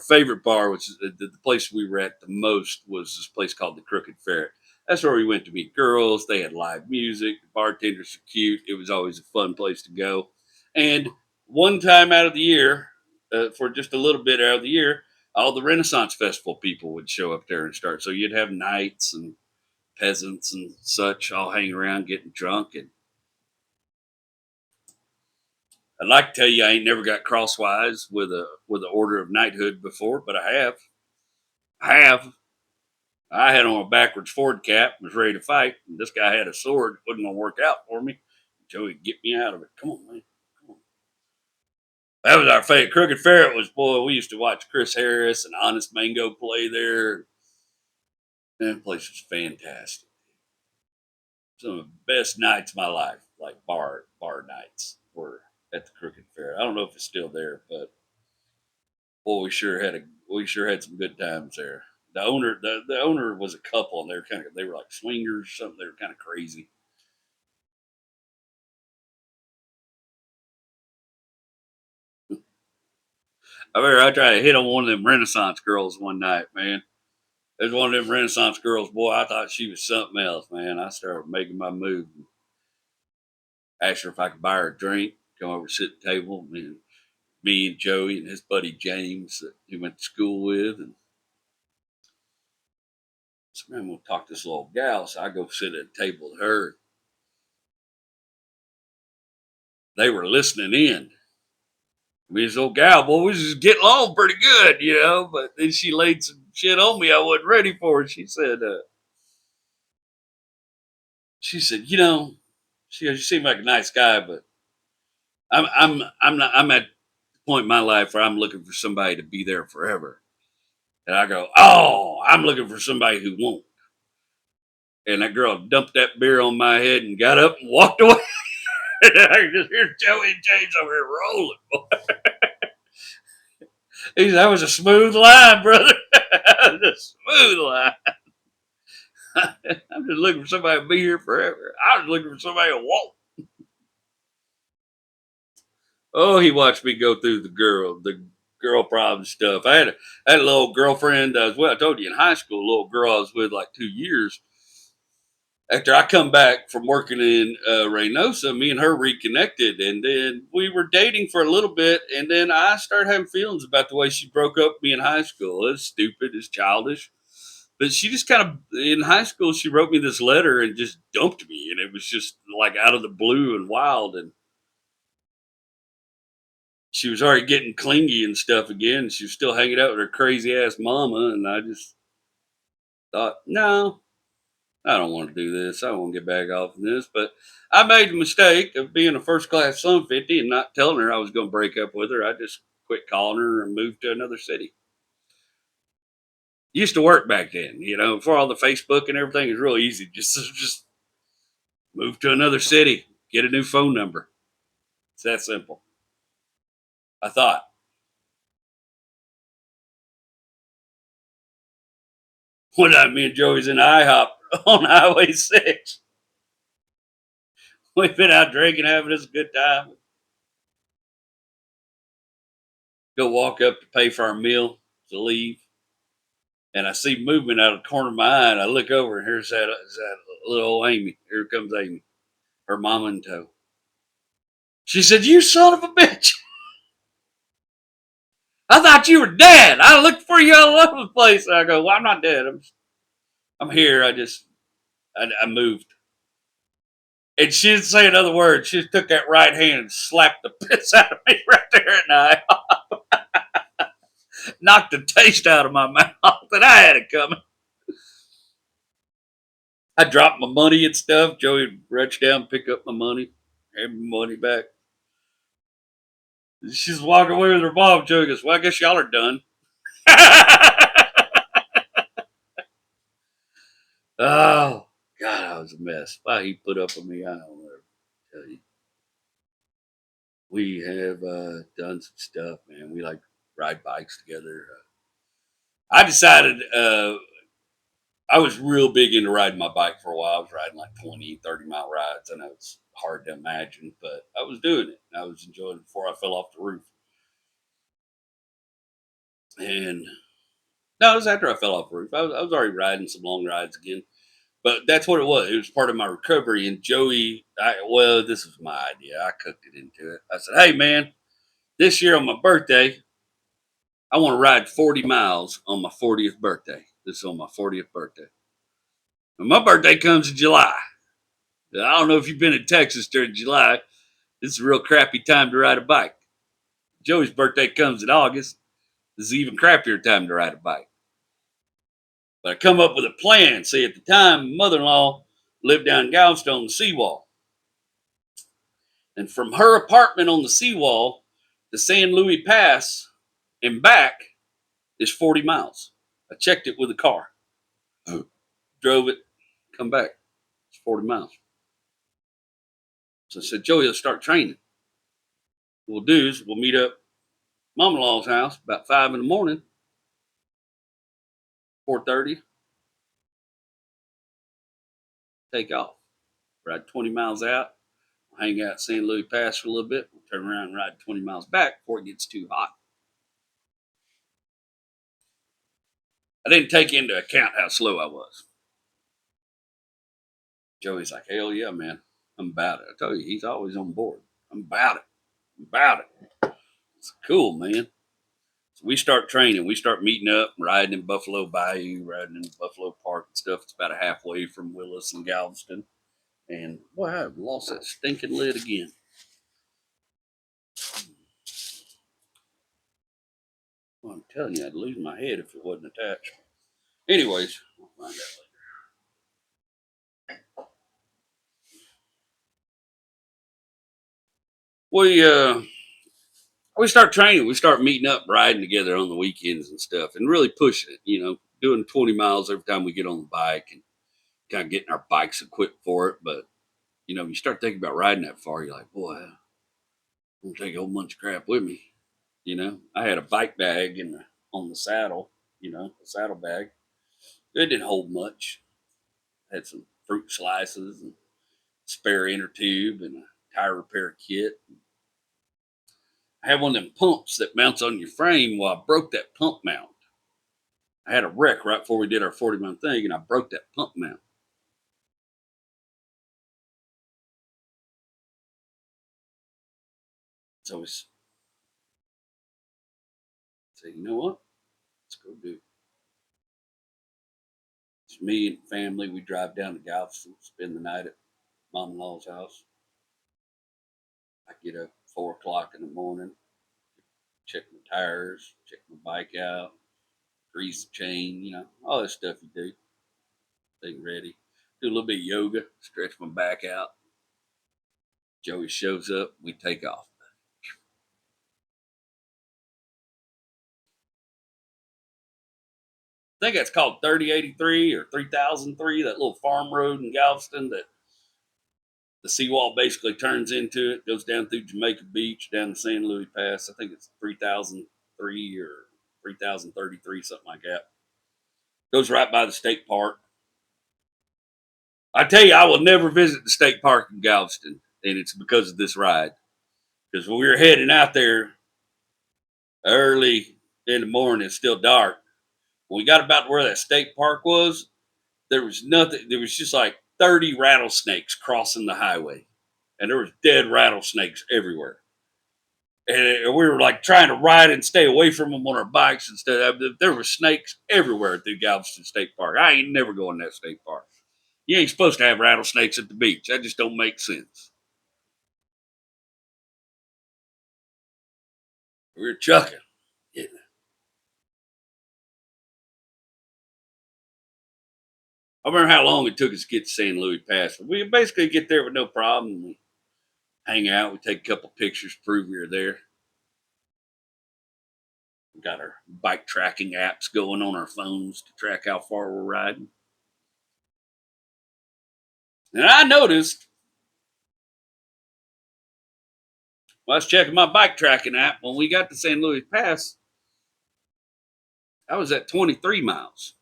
favorite bar, which is the place we were at the most, was this place called the Crooked Ferret. That's where we went to meet girls. They had live music. The bartenders were cute. It was always a fun place to go. And one time out of the year, for just a little bit out of the year, all the Renaissance Festival people would show up there and start. So you'd have knights and peasants and such all hanging around getting drunk. And I'd like to tell you I ain't never got crosswise with a order of knighthood before, but I have. I have. I had on a backwards Ford cap, was ready to fight, and this guy had a sword. Wasn't gonna work out for me. Joey, get me out of it. Come on, man. Come on. That was our favorite. Crooked Ferret was, boy, we used to watch Chris Harris and Honest Mango play there. That place was fantastic. Some of the best nights of my life, like bar nights, were at the Crooked Ferret. I don't know if it's still there, but boy, we sure had some good times there. The owner was a couple, and they were like swingers or something. They were kind of crazy. I remember I tried to hit on one of them Renaissance girls one night, man. There's one of them Renaissance girls, boy. I thought she was something else, man. I started making my move. Asked her if I could buy her a drink. Come over, sit at the table. Me and Joey and his buddy James that he went to school with, and so man, I'm gonna talk to this little gal. So I go sit at a table with her. They were listening in. Me and this old gal, boy, we was just getting along pretty good, you know. But then she laid some shit on me I wasn't ready for. She said, you know, she goes, you seem like a nice guy, but I'm at the point in my life where I'm looking for somebody to be there forever. And I go, oh, I'm looking for somebody who won't. And that girl dumped that beer on my head and got up and walked away. And I could just hear Joey and James over here rolling. Boy. He said, that was a smooth line, brother. That was a smooth line. I'm just looking for somebody to be here forever. I was looking for somebody to walk. Oh, he watched me go through the girl problem stuff. I had a little girlfriend. I told you in high school, a little girl I was with like 2 years. After I come back from working in Reynosa, me and her reconnected, and then we were dating for a little bit, and then I started having feelings about the way she broke up with me in high school. It's stupid, it's childish, But she just kind of in high school, she wrote me this letter and just dumped me, and it was just like out of the blue and wild. And she was already getting clingy and stuff again. She was still hanging out with her crazy ass mama, and I just thought, no, I don't want to do this. I don't want to get back off of this. But I made the mistake of being a first class son 50 and not telling her I was going to break up with her. I just quit calling her and moved to another city. Used to work back then, before all the Facebook and everything. It was real easy. Just move to another city, get a new phone number. It's that simple. I thought. One night, me and Joey's in IHOP on Highway 6. We've been out drinking, having us a good time. Go walk up to pay for our meal to leave. And I see movement out of the corner of my eye. And I look over, and here's that little old Amy. Here comes Amy, her mama in tow. She said, "You son of a bitch. I thought you were dead. I looked for you all over the place." And I go, "Well, I'm not dead. I'm here. I moved." And she didn't say another word. She just took that right hand and slapped the piss out of me right there in the eye. Knocked the taste out of my mouth, and I had it coming. I dropped my money and stuff. Joey would reach down, pick up my money, hand my money back. She's walking away with her mom. Joey goes, "Well, I guess y'all are done." Oh, God, I was a mess. Why he put up with me, I don't know. Tell you. We have done some stuff, man. We like ride bikes together. I decided I was real big into riding my bike for a while. I was riding like 20, 30-mile rides. I know it's hard to imagine, but I was doing it. I was enjoying it before I fell off the roof. And no, it was after I fell off the roof. I was already riding some long rides again. But that's what it was. It was part of my recovery. And Joey, this was my idea. I cooked it into it. I said, "Hey, man, this year on my birthday, I want to ride 40 miles on my 40th birthday. This is on my 40th birthday. And my birthday comes in July. I don't know if you've been in Texas during July. This is a real crappy time to ride a bike. Joey's birthday comes in August. This is an even crappier time to ride a bike. But I come up with a plan. See, at the time, mother-in-law lived down in Galveston on the seawall. And from her apartment on the seawall to San Luis Pass and back is 40 miles. I checked it with a car. Drove it, come back. It's 40 miles. So I said, "Joey, let's start training. What we'll do is we'll meet up mom-in-law's house about 5 in the morning, 4:30, take off. Ride 20 miles out, hang out at San Luis Pass for a little bit, we'll turn around and ride 20 miles back before it gets too hot." I didn't take into account how slow I was. Joey's like, "Hell yeah, man. I'm about it." I told you, he's always on board. I'm about it. I'm about it. It's cool, man. So we start training. We start meeting up, riding in Buffalo Bayou, riding in Buffalo Park and stuff. It's about a halfway from Willis and Galveston. And boy, I've lost that stinking lid again. Well, I'm telling you, I'd lose my head if it wasn't attached. Anyways, we'll find out later. We start training. We start meeting up, riding together on the weekends and stuff, and really pushing it. Doing 20 miles every time we get on the bike and kind of getting our bikes equipped for it. But you start thinking about riding that far, you're like, boy, I'm gonna take a whole bunch of crap with me. I had a bike bag on the saddle. A saddle bag. It didn't hold much. Had some fruit slices and spare inner tube and a tire repair kit. I had one of them pumps that mounts on your frame. Well, I broke that pump mount. I had a wreck right before we did our 40-month thing, and I broke that pump mount. So we said, "You know what? Let's go do it." It's me and family. We drive down to Galveston, spend the night at mom-in-law's house. I get up 4 o'clock in the morning, check my tires, check my bike out, grease the chain, all that stuff you do. Thing ready. Do a little bit of yoga, stretch my back out. Joey shows up, we take off. I think that's called 3083 or 3003, that little farm road in Galveston that the seawall basically turns into. It goes down through Jamaica Beach, down the San Luis Pass. I think it's 3003 or 3033, something like that. Goes right by the state park. I tell you, I will never visit the state park in Galveston, and it's because of this ride. Because when we were heading out there early in the morning, it's still dark. When we got about where that state park was, there was nothing. There was just like 30 rattlesnakes crossing the highway, and there was dead rattlesnakes everywhere. And we were like trying to ride and stay away from them on our bikes instead. There were snakes everywhere through Galveston State Park. I ain't never going to that state park. You ain't supposed to have rattlesnakes at the beach. That just don't make sense. We were chucking. Yeah. I remember how long it took us to get to San Luis Pass. We basically get there with no problem. We hang out. We take a couple pictures, prove we were there. We got our bike tracking apps going on our phones to track how far we're riding. And I noticed, while I was checking my bike tracking app, when we got to San Luis Pass, I was at 23 miles.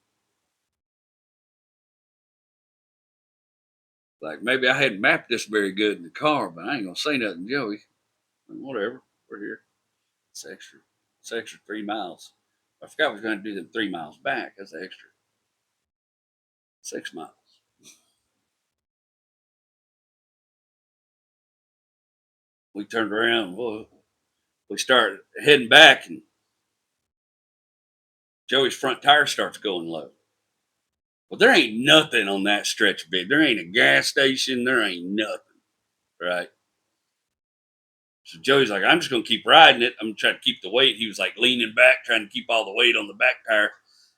Like maybe I hadn't mapped this very good in the car, but I ain't gonna say nothing, Joey. Whatever, we're here. It's extra. It's extra 3 miles. I forgot we was going to do them 3 miles back. That's extra 6 miles. We turned around. We start heading back, and Joey's front tire starts going low. Well, there ain't nothing on that stretch bit. There ain't a gas station. There ain't nothing, right? So Joey's like, I'm just going to keep riding it. I'm going to try to keep the weight. He was like leaning back, trying to keep all the weight on the back tire.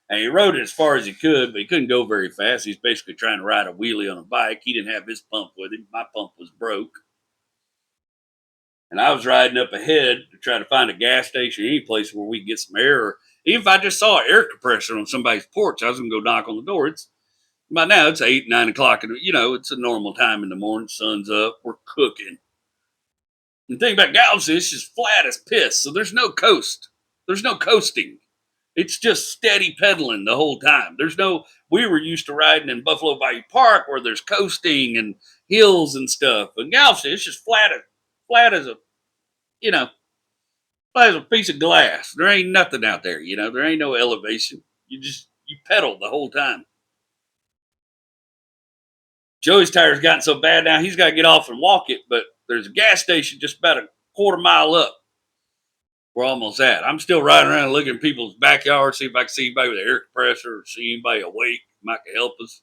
And he rode it as far as he could, but he couldn't go very fast. He's basically trying to ride a wheelie on a bike. He didn't have his pump with him. My pump was broke. And I was riding up ahead to try to find a gas station, any place where we could get some air. Or even if I just saw an air compressor on somebody's porch, I was going to go knock on the door. By now, it's 8, 9 o'clock. And, it's a normal time in the morning. Sun's up. We're cooking. And the thing about Galveston, it's just flat as piss. So there's no coast. There's no coasting. It's just steady pedaling the whole time. We were used to riding in Buffalo Bayou Park where there's coasting and hills and stuff. But Galveston, it's just flat as a, flat as a piece of glass. There ain't nothing out there, there ain't no elevation. You pedal the whole time. Joey's tire's gotten so bad now, he's got to get off and walk it, but there's a gas station just about a quarter mile up. We're almost at. I'm still riding around looking at people's backyards, see if I can see anybody with an air compressor or see anybody awake, might help us.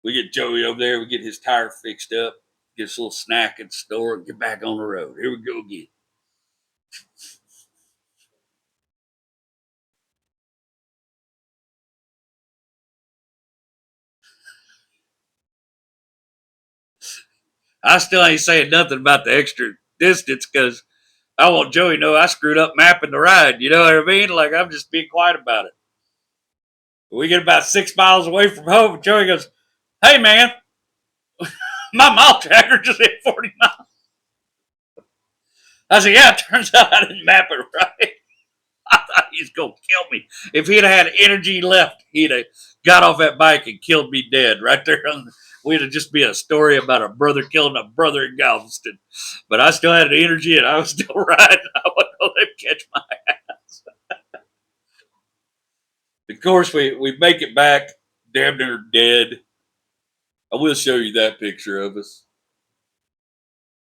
We get Joey over there, we get his tire fixed up, get us a little snack at the store, and get back on the road. Here we go again. I still ain't saying nothing about the extra distance because I want Joey to know I screwed up mapping the ride. You know what I mean? Like, I'm just being quiet about it. We get about 6 miles away from home, and Joey goes, "Hey, man, my mile tracker just hit 40 miles." I said, "Yeah, it turns out I didn't map it right." I thought he was going to kill me. If he'd had energy left, he'd have got off that bike and killed me dead right there. We'd have just be a story about a brother killing a brother in Galveston. But I still had the energy and I was still riding. I wasn't going to let him catch my ass. Of course, we make it back, damn near dead. I will show you that picture of us.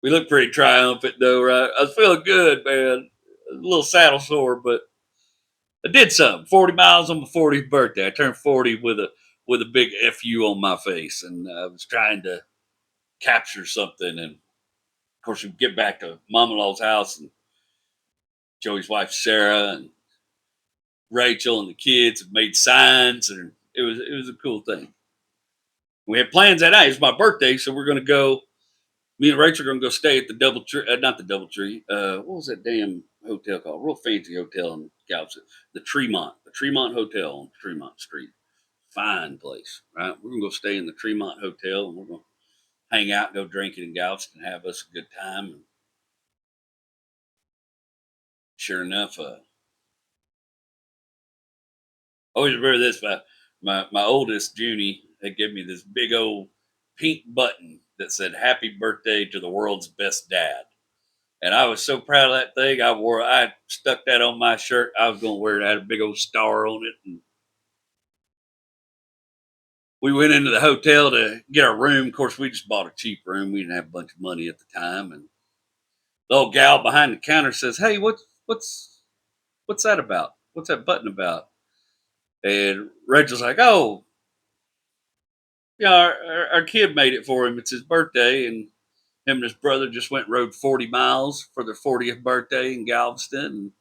We look pretty triumphant, though, right? I was feeling good, man. A little saddle sore, but I did something. 40 miles on my 40th birthday. I turned 40 with a big FU on my face, and I was trying to capture something. And of course, we get back to Mom-in-law's house, and Joey's wife Sarah and Rachel and the kids have made signs, and it was a cool thing. We had plans that night. It's my birthday, so we're going to go. Me and Rachel are going to go stay at the Double Tree, not the Double Tree. What was that damn hotel called? Real fancy hotel in Galveston. The Tremont Hotel on Tremont Street. Fine place, right? We're going to go stay in the Tremont Hotel, and we're going to hang out, go drinking in Galveston, have us a good time. And sure enough, always remember this. My oldest, Junie, had given me this big old pink button that said "Happy Birthday to the world's best dad." And I was so proud of that thing. I stuck that on my shirt. I was going to wear it. I had a big old star on it. And we went into the hotel to get our room. Of course, we just bought a cheap room. We didn't have a bunch of money at the time. And the old gal behind the counter says, "Hey, what's that about? What's that button about?" And Reginald's like, "Oh, yeah, our kid made it for him. It's his birthday, and him and his brother just went and rode 40 miles for their 40th birthday in Galveston. And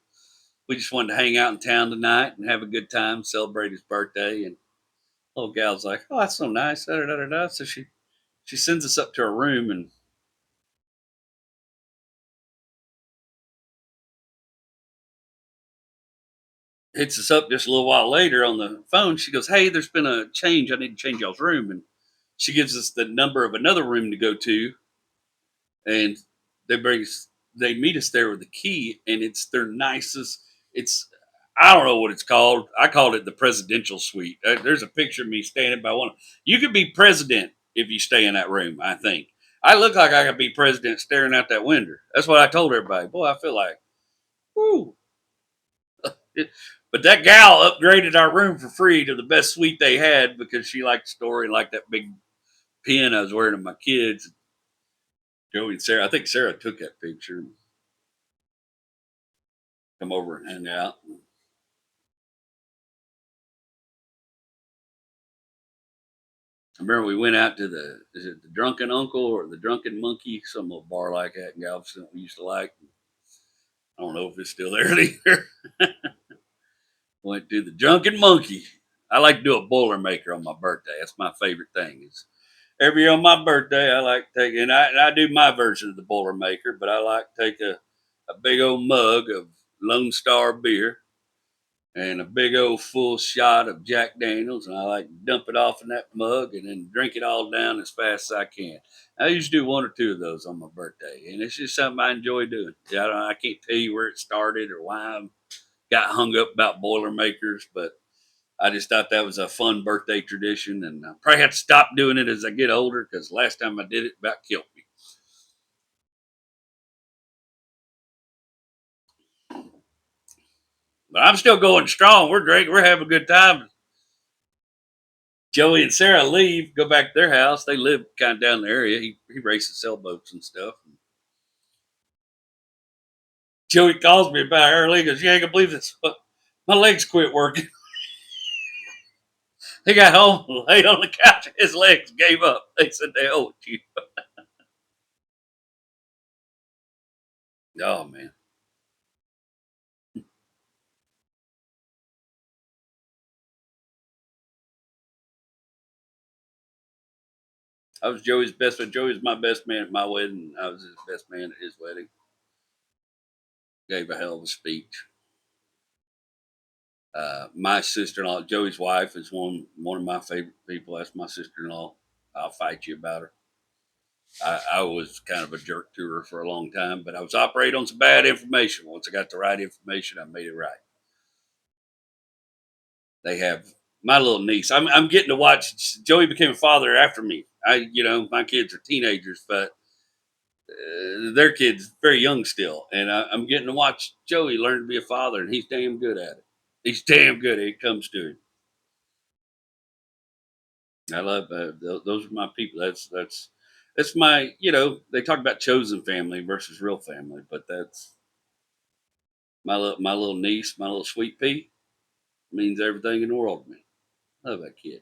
we just wanted to hang out in town tonight and have a good time, celebrate his birthday." And little gal's like, "Oh, that's so nice." Da, da, da, da. So she sends us up to her room and hits us up just a little while later on the phone. She goes, "Hey, there's been a change. I need to change y'all's room." And she gives us the number of another room to go to, and they bring us, they meet us there with the key, and it's their nicest. It's I don't know what it's called. I called it the presidential suite. There's a picture of me standing by one. You could be president if you stay in that room. I think I look like I could be president staring out that window. That's what I told everybody. Boy, I feel like, whoo. But that gal upgraded our room for free to the best suite they had because she liked the story, liked that big pin I was wearing to my kids. Joey and Sarah. I think Sarah took that picture. Come over and hang out. I remember we went out to is it the Drunken Uncle or the Drunken Monkey, some little bar like that in Galveston we used to like. I don't know if it's still there either. Went to the Drunken Monkey. I like to do a Boilermaker on my birthday. That's my favorite thing. Is every year on my birthday, I like to take, and I do my version of the Boilermaker, but I like to take a big old mug of Lone Star beer and a big old full shot of Jack Daniels, and I like to dump it off in that mug and then drink it all down as fast as I can. I usually do one or two of those on my birthday, and it's just something I enjoy doing. I can't tell you where it started or why I got hung up about Boilermakers, but I just thought that was a fun birthday tradition, and I probably have to stop doing it as I get older because last time I did it, about killed me. But I'm still going strong. We're great. We're having a good time. Joey and Sarah leave, go back to their house. They live kind of down the area. He races sailboats and stuff. Joey calls me about early. He goes, "You ain't gonna believe this. My legs quit working." He got home, laid on the couch, and his legs gave up. They said they owed you. Oh man, I was Joey's best friend. Joey was my best man at my wedding. I was his best man at his wedding. Gave a hell of a speech. My sister-in-law, Joey's wife, is one of my favorite people. That's my sister-in-law. I'll fight you about her. I was kind of a jerk to her for a long time, but I was operating on some bad information. Once I got the right information, I made it right. They have my little niece. I'm getting to watch. Joey became a father after me. My kids are teenagers, but their kids very young still, and I'm getting to watch Joey learn to be a father, and he's damn good at it. He's damn good at it. It comes to him. I love those are my people. That's my. They talk about chosen family versus real family, but that's my little niece, my little sweet pea. Means everything in the world to me. I love that kid.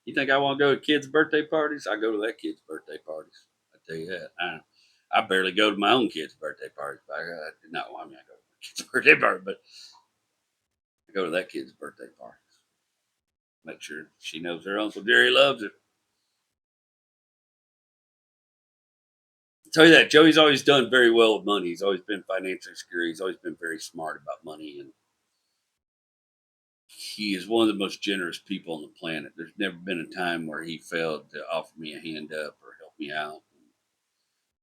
You think I want to go to kids' birthday parties? I go to that kid's birthday parties. I tell you that. I barely go to my own kid's birthday parties. No, I mean, I go to my kid's birthday party, but I go to that kid's birthday parties. Make sure she knows her Uncle Jerry loves her. I tell you that Joey's always done very well with money. He's always been financially secure. He's always been very smart about money, and he is one of the most generous people on the planet. There's never been a time where he failed to offer me a hand up or help me out,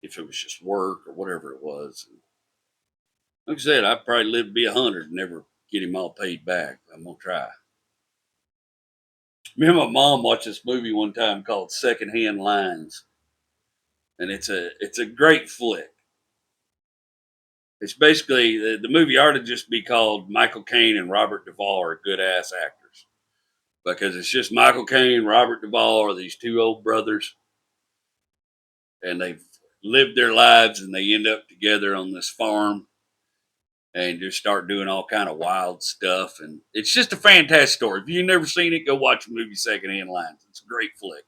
if it was just work or whatever it was. And like I said, I'd probably live to be 100 and never get him all paid back. I'm gonna try. Me and my mom watched this movie one time called Secondhand Lines, and it's a great flick. It's basically the movie ought to just be called Michael Caine and Robert Duvall are good ass actors, because it's just Michael Caine, Robert Duvall are these two old brothers, and they've lived their lives and they end up together on this farm and just start doing all kind of wild stuff. And it's just a fantastic story. If you've never seen it, go watch the movie Secondhand Lines. It's a great flick.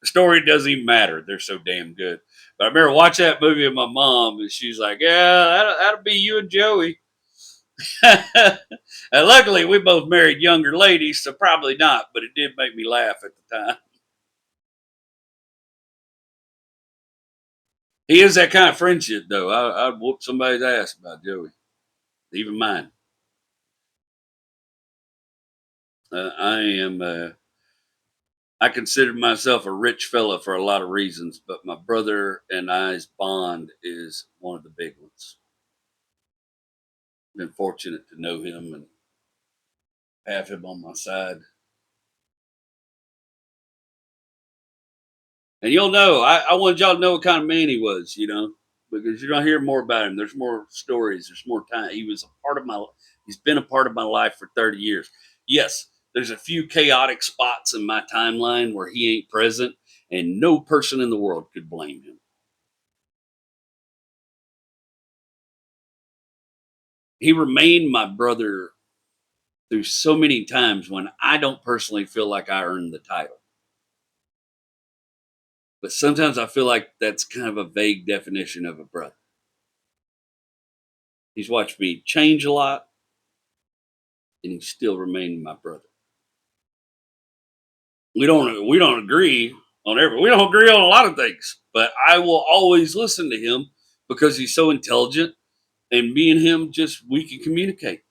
The story doesn't even matter. They're so damn good. But I remember watching that movie with my mom, and she's like, "Yeah, that'll be you and Joey." And luckily, we both married younger ladies, so probably not. But it did make me laugh at the time. He is that kind of friendship, though. I'd whoop somebody's ass about Joey, even mine. I am. I consider myself a rich fella for a lot of reasons, but my brother and I's bond is one of the big ones. Been fortunate to know him and have him on my side. And you'll know, I wanted y'all to know what kind of man he was, because you're gonna hear more about him. There's more stories, there's more time. He's been a part of my life for 30 years. Yes, there's a few chaotic spots in my timeline where he ain't present, and no person in the world could blame him. He remained my brother through so many times when I don't personally feel like I earned the title. But sometimes I feel like that's kind of a vague definition of a brother. He's watched me change a lot, and he's still remained my brother. We don't agree we don't agree on a lot of things, but I will always listen to him because he's so intelligent, and me and him just we can communicate.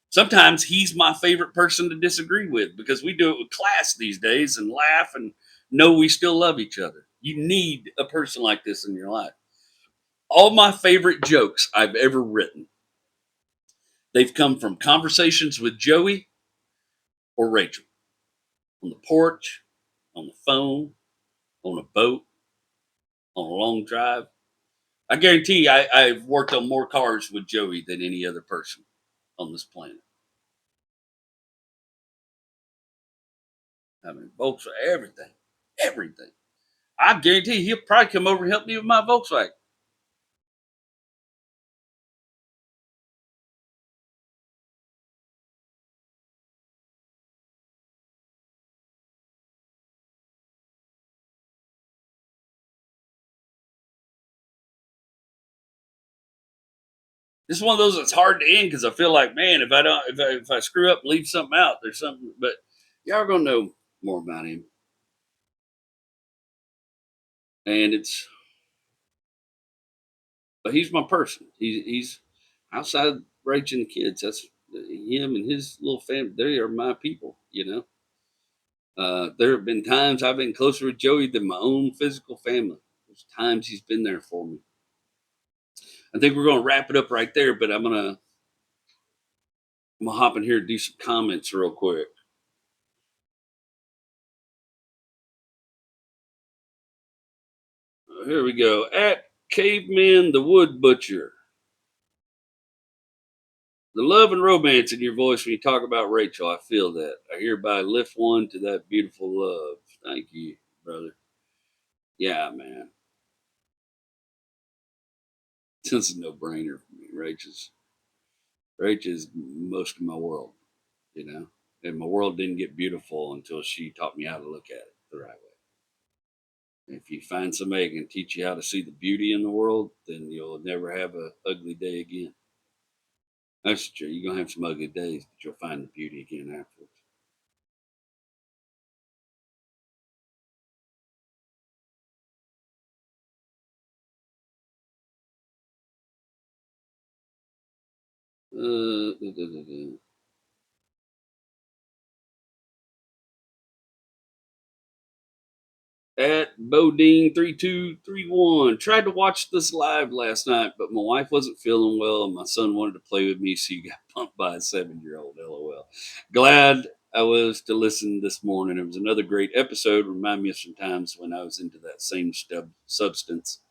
Sometimes he's my favorite person to disagree with because we do it with class these days and laugh and know we still love each other. You need a person like this in your life. All my favorite jokes I've ever written, they've come from conversations with Joey or Rachel on the porch, on the phone, on a boat, on a long drive. I guarantee I've worked on more cars with Joey than any other person on this planet. I mean, folks, everything, everything. I guarantee he'll probably come over and help me with my Volkswagen. This is one of those that's hard to end because I feel like, man, if I screw up and leave something out, there's something. But y'all are gonna know more about him, and but he's my person. He's outside Rachel and the kids. That's him and his little family. They are my people. There have been times I've been closer with Joey than my own physical family. There's times he's been there for me. I think we're gonna wrap it up right there, but I'm gonna hop in here and do some comments real quick. Here we go. At Caveman the Wood Butcher. The love and romance in your voice when you talk about Rachel, I feel that. I hereby lift one to that beautiful love. Thank you, brother. Yeah, man. This is a no brainer for me. Rachel's most of my world. you know. And my world didn't get beautiful until she taught me how to look at it the right way. If you find somebody who can teach you how to see the beauty in the world, then you'll never have a ugly day again. That's true. You're gonna have some ugly days, but you'll find the beauty again afterwards. Uh, duh, duh, duh, duh. At Bodine3231. Tried to watch this live last night, but my wife wasn't feeling well and my son wanted to play with me, so you got pumped by a 7-year-old. LOL. Glad I was to listen this morning. It was another great episode. Remind me of some times when I was into that same substance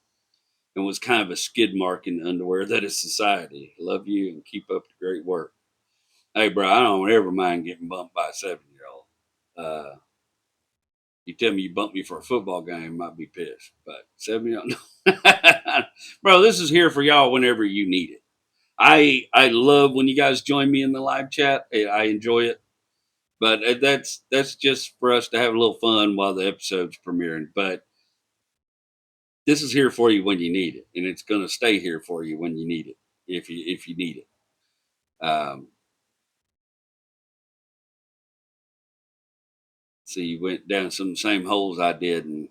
and was kind of a skid mark in the underwear that is society. Love you and keep up the great work. Hey, bro, I don't ever mind getting bumped by a 7-year-old. You tell me you bumped me for a football game, I might be pissed. But 7-year-old, bro, this is here for y'all whenever you need it. I love when you guys join me in the live chat. I enjoy it, but that's just for us to have a little fun while the episode's premiering. But this is here for you when you need it, and it's going to stay here for you when you need it, if you need it. So you went down some same holes I did, and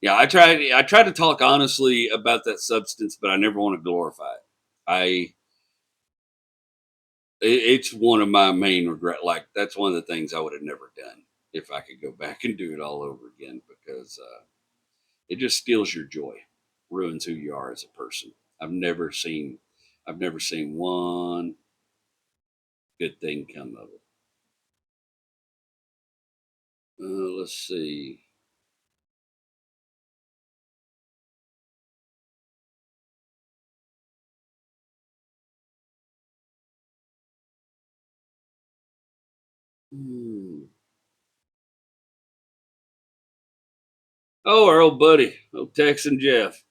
yeah, I try to talk honestly about that substance, but I never want to glorify it. I it's one of my main regret. Like that's one of the things I would have never done if I could go back and do it all over again because it just steals your joy, ruins who you are as a person. I've never seen I've never seen one good thing come of it. Let's see. Hmm. Oh, our old buddy, old Texan Jeff.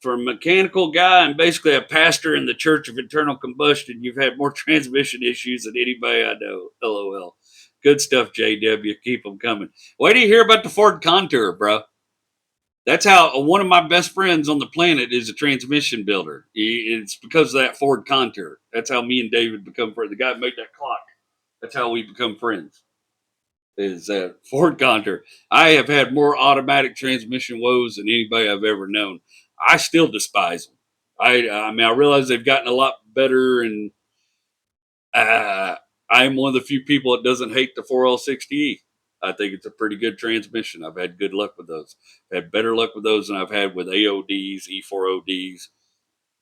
For a mechanical guy and basically a pastor in the Church of Internal Combustion, you've had more transmission issues than anybody I know. LOL. Good stuff, JW. Keep them coming. Wait till you hear about the Ford Contour, bro. That's how one of my best friends on the planet is a transmission builder. It's because of that Ford Contour. That's how me and David become friends. The guy that made that clock. That's how we become friends. Is that Ford Contour? I have had more automatic transmission woes than anybody I've ever known. I still despise them. I mean, I realize they've gotten a lot better, and uh, I am one of the few people that doesn't hate the 4L60E. I think it's a pretty good transmission. I've had good luck with those. I've had better luck with those than I've had with AODs, E4ODs.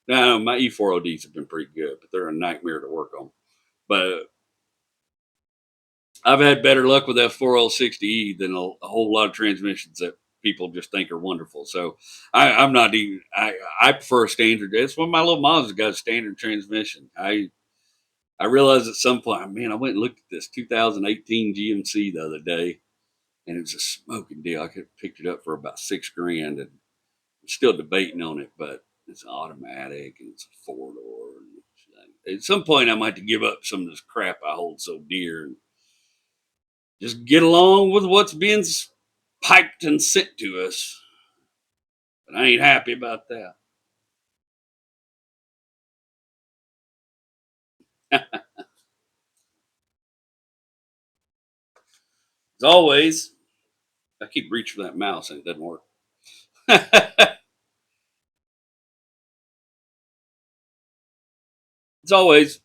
Now, my E4ODs have been pretty good, but they're a nightmare to work on. But I've had better luck with that 4L60E than a whole lot of transmissions that people just think are wonderful. So I'm not even. I prefer a standard. It's one of my little Mazda got a standard transmission. I realized at some point, man, I went and looked at this 2018 GMC the other day, and it was a smoking deal. I could have picked it up for about $6,000, and I'm still debating on it, but it's automatic and it's a 4-door. At some point, I might have to give up some of this crap I hold so dear and just get along with what's being piped and sent to us. But I ain't happy about that. As always, I keep reaching for that mouse and it doesn't work. As always,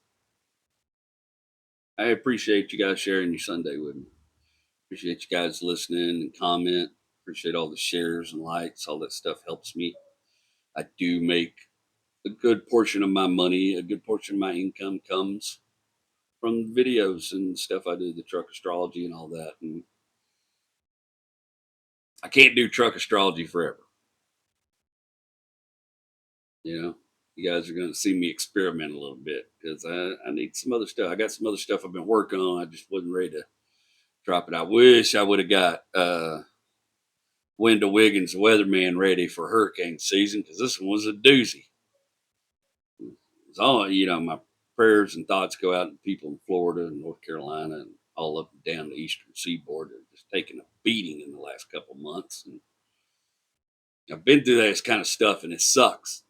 I appreciate you guys sharing your Sunday with me. Appreciate you guys listening and comment. Appreciate all the shares and likes. All that stuff helps me. I do make a good portion of my money, a good portion of my income comes from videos and stuff I do, the truck astrology and all that. And I can't do truck astrology forever. You know, you guys are going to see me experiment a little bit because I need some other stuff. I got some other stuff I've been working on. I just wasn't ready to drop it. I wish I would have got Wendell Wiggins, the weatherman, ready for hurricane season because this one was a doozy. It's all, you know, prayers and thoughts go out to people in Florida and North Carolina and all up and down the eastern seaboard. They're just taking a beating in the last couple of months. And I've been through that kind of stuff, and it sucks.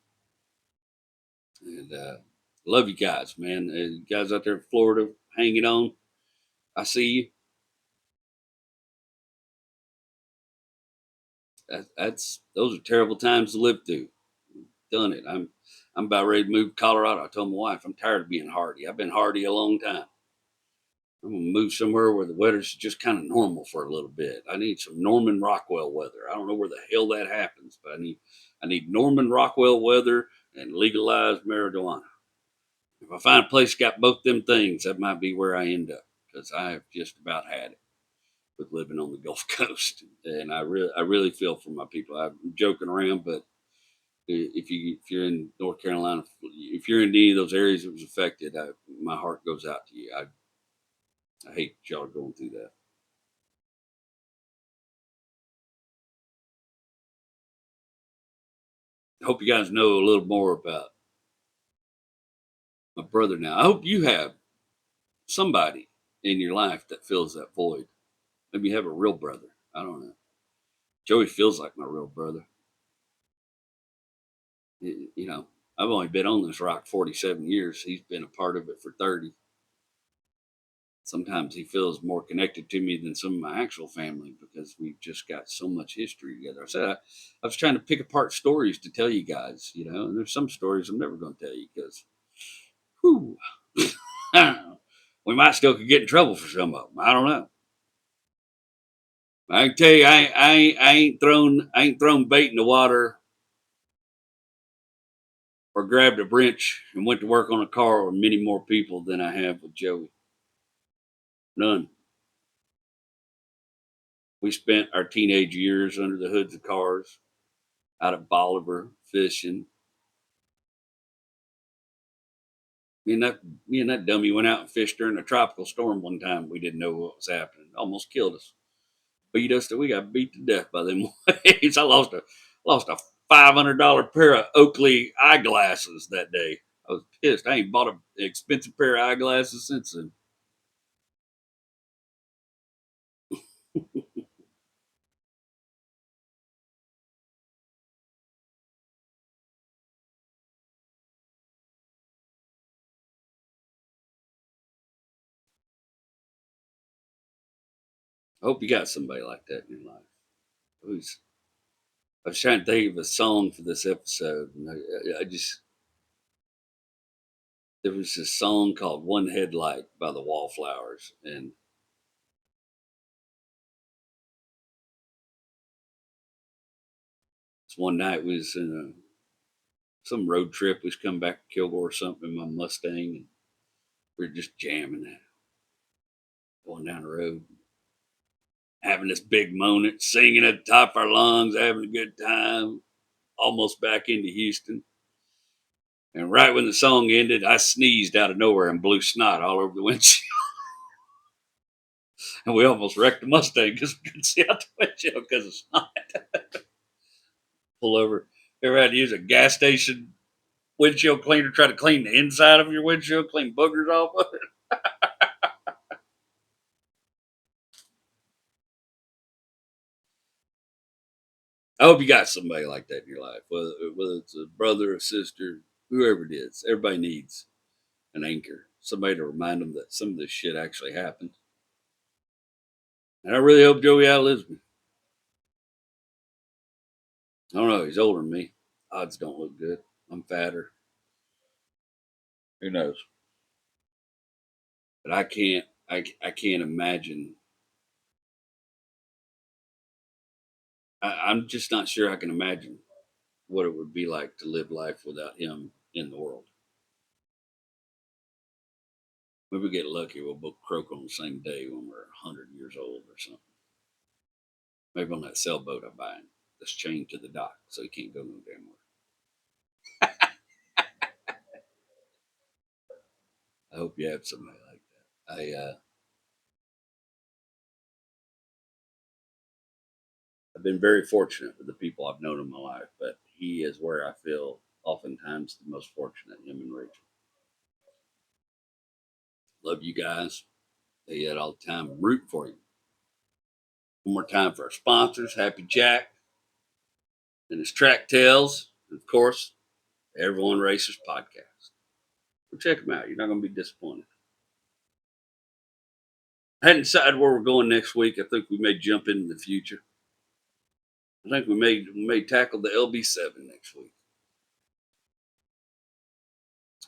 And love you guys, man. You guys out there in Florida hanging on. I see you. That's those are terrible times to live through. Done it. I'm about ready to move to Colorado. I told my wife I'm tired of being hardy. I've been hardy a long time. I'm gonna move somewhere where the weather's just kind of normal for a little bit. I need some Norman Rockwell weather. I don't know where the hell that happens, but I need Norman Rockwell weather and legalized marijuana. If I find a place got both them things, that might be where I end up because I've just about had it with living on the Gulf Coast. And I really feel for my people. I'm joking around, but if you're in North Carolina, if you're in any of those areas that was affected, my heart goes out to you. I hate y'all are going through that. I hope you guys know a little more about my brother now. I hope you have somebody in your life that fills that void. Maybe you have a real brother. I don't know. Joey feels like my real brother. You know, I've only been on this rock 47 years. He's been a part of it for 30. Sometimes he feels more connected to me than some of my actual family because we've just got so much history together. I was trying to pick apart stories to tell you guys, and there's some stories I'm never going to tell you because, whew, we might still could get in trouble for some of them. I don't know. I can tell you, I ain't thrown bait in the water or grabbed a wrench and went to work on a car with many more people than I have with Joey. None. We spent our teenage years under the hoods of cars, out at Bolivar fishing. Me and that dummy went out and fished during a tropical storm one time. We didn't know what was happening. Almost killed us. Beat us till we got beat to death by them waves. I lost a $500 pair of Oakley eyeglasses that day. I was pissed. I ain't bought an expensive pair of eyeglasses since then. I hope you got somebody like that in your life. Who's I was trying to think of a song for this episode, and I just there was this song called "One Headlight" by the Wallflowers, and it's one night we was in some road trip. We was coming back to Kilgore or something in my Mustang, and we were just jamming it, going down the road, having this big moment, singing at the top of our lungs, having a good time, almost back into Houston. And right when the song ended, I sneezed out of nowhere and blew snot all over the windshield. And we almost wrecked the Mustang because we couldn't see out the windshield because of snot. Pull over. Ever had to use a gas station windshield cleaner, try to clean the inside of your windshield, clean boogers off of it? I hope you got somebody like that in your life, whether it's a brother, a sister, whoever it is. Everybody needs an anchor, somebody to remind them that some of this shit actually happened. And I really hope Joey outlives me. I don't know. He's older than me. Odds don't look good. I'm fatter. Who knows? But I can't. I can't imagine. I'm just not sure I can imagine what it would be like to live life without him in the world. Maybe we get lucky, we'll both croak on the same day when we're 100 years old or something. Maybe on that sailboat I'm buying that's chained to the dock so he can't go no damn where. I hope you have somebody like that. I've been very fortunate with the people I've known in my life, but he is where I feel oftentimes the most fortunate, him and Rachel. Love you guys. Say that all the time. I'm rooting for you. One more time for our sponsors, Happy Jack and his Track Tales, and of course, Everyone Racers Podcast. Go check them out. You're not going to be disappointed. I hadn't decided where we're going next week. I think we may jump into the future. I think we may tackle the LB7 next week.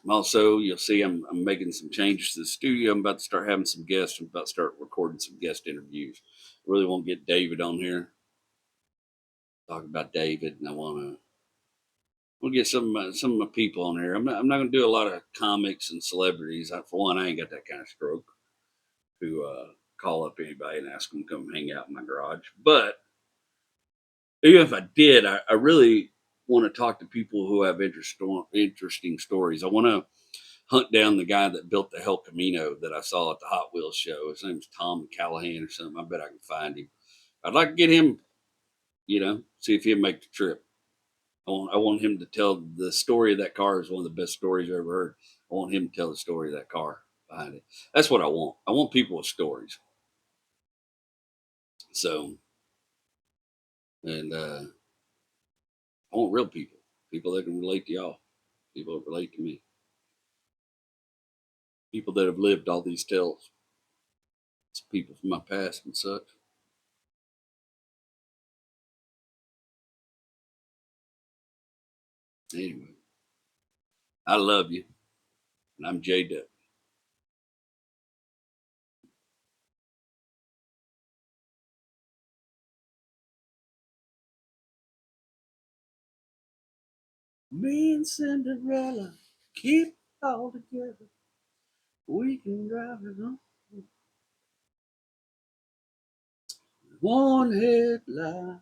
Also, you'll see I'm making some changes to the studio. I'm about to start having some guests. I'm about to start recording some guest interviews. I really want to get David on here. Talk about David, and I want to get some of my people on here. I'm not going to do a lot of comics and celebrities. For one, I ain't got that kind of stroke to call up anybody and ask them to come hang out in my garage. But even if I did, I really want to talk to people who have interesting stories. I want to hunt down the guy that built the El Camino that I saw at the Hot Wheels show. His name's Tom Callahan or something. I bet I can find him. I'd like to get him, see if he'll make the trip. I want him to tell the story of that car. Is one of the best stories I've ever heard. I want him to tell the story of that car behind it. That's what I want. I want people with stories. So, and I want real people that can relate to y'all, people that relate to me, people that have lived all these tales. It's people from my past and such. Anyway, I love you, and I'm J-Dub. Me and Cinderella keep it all together. We can drive it on. One headlight.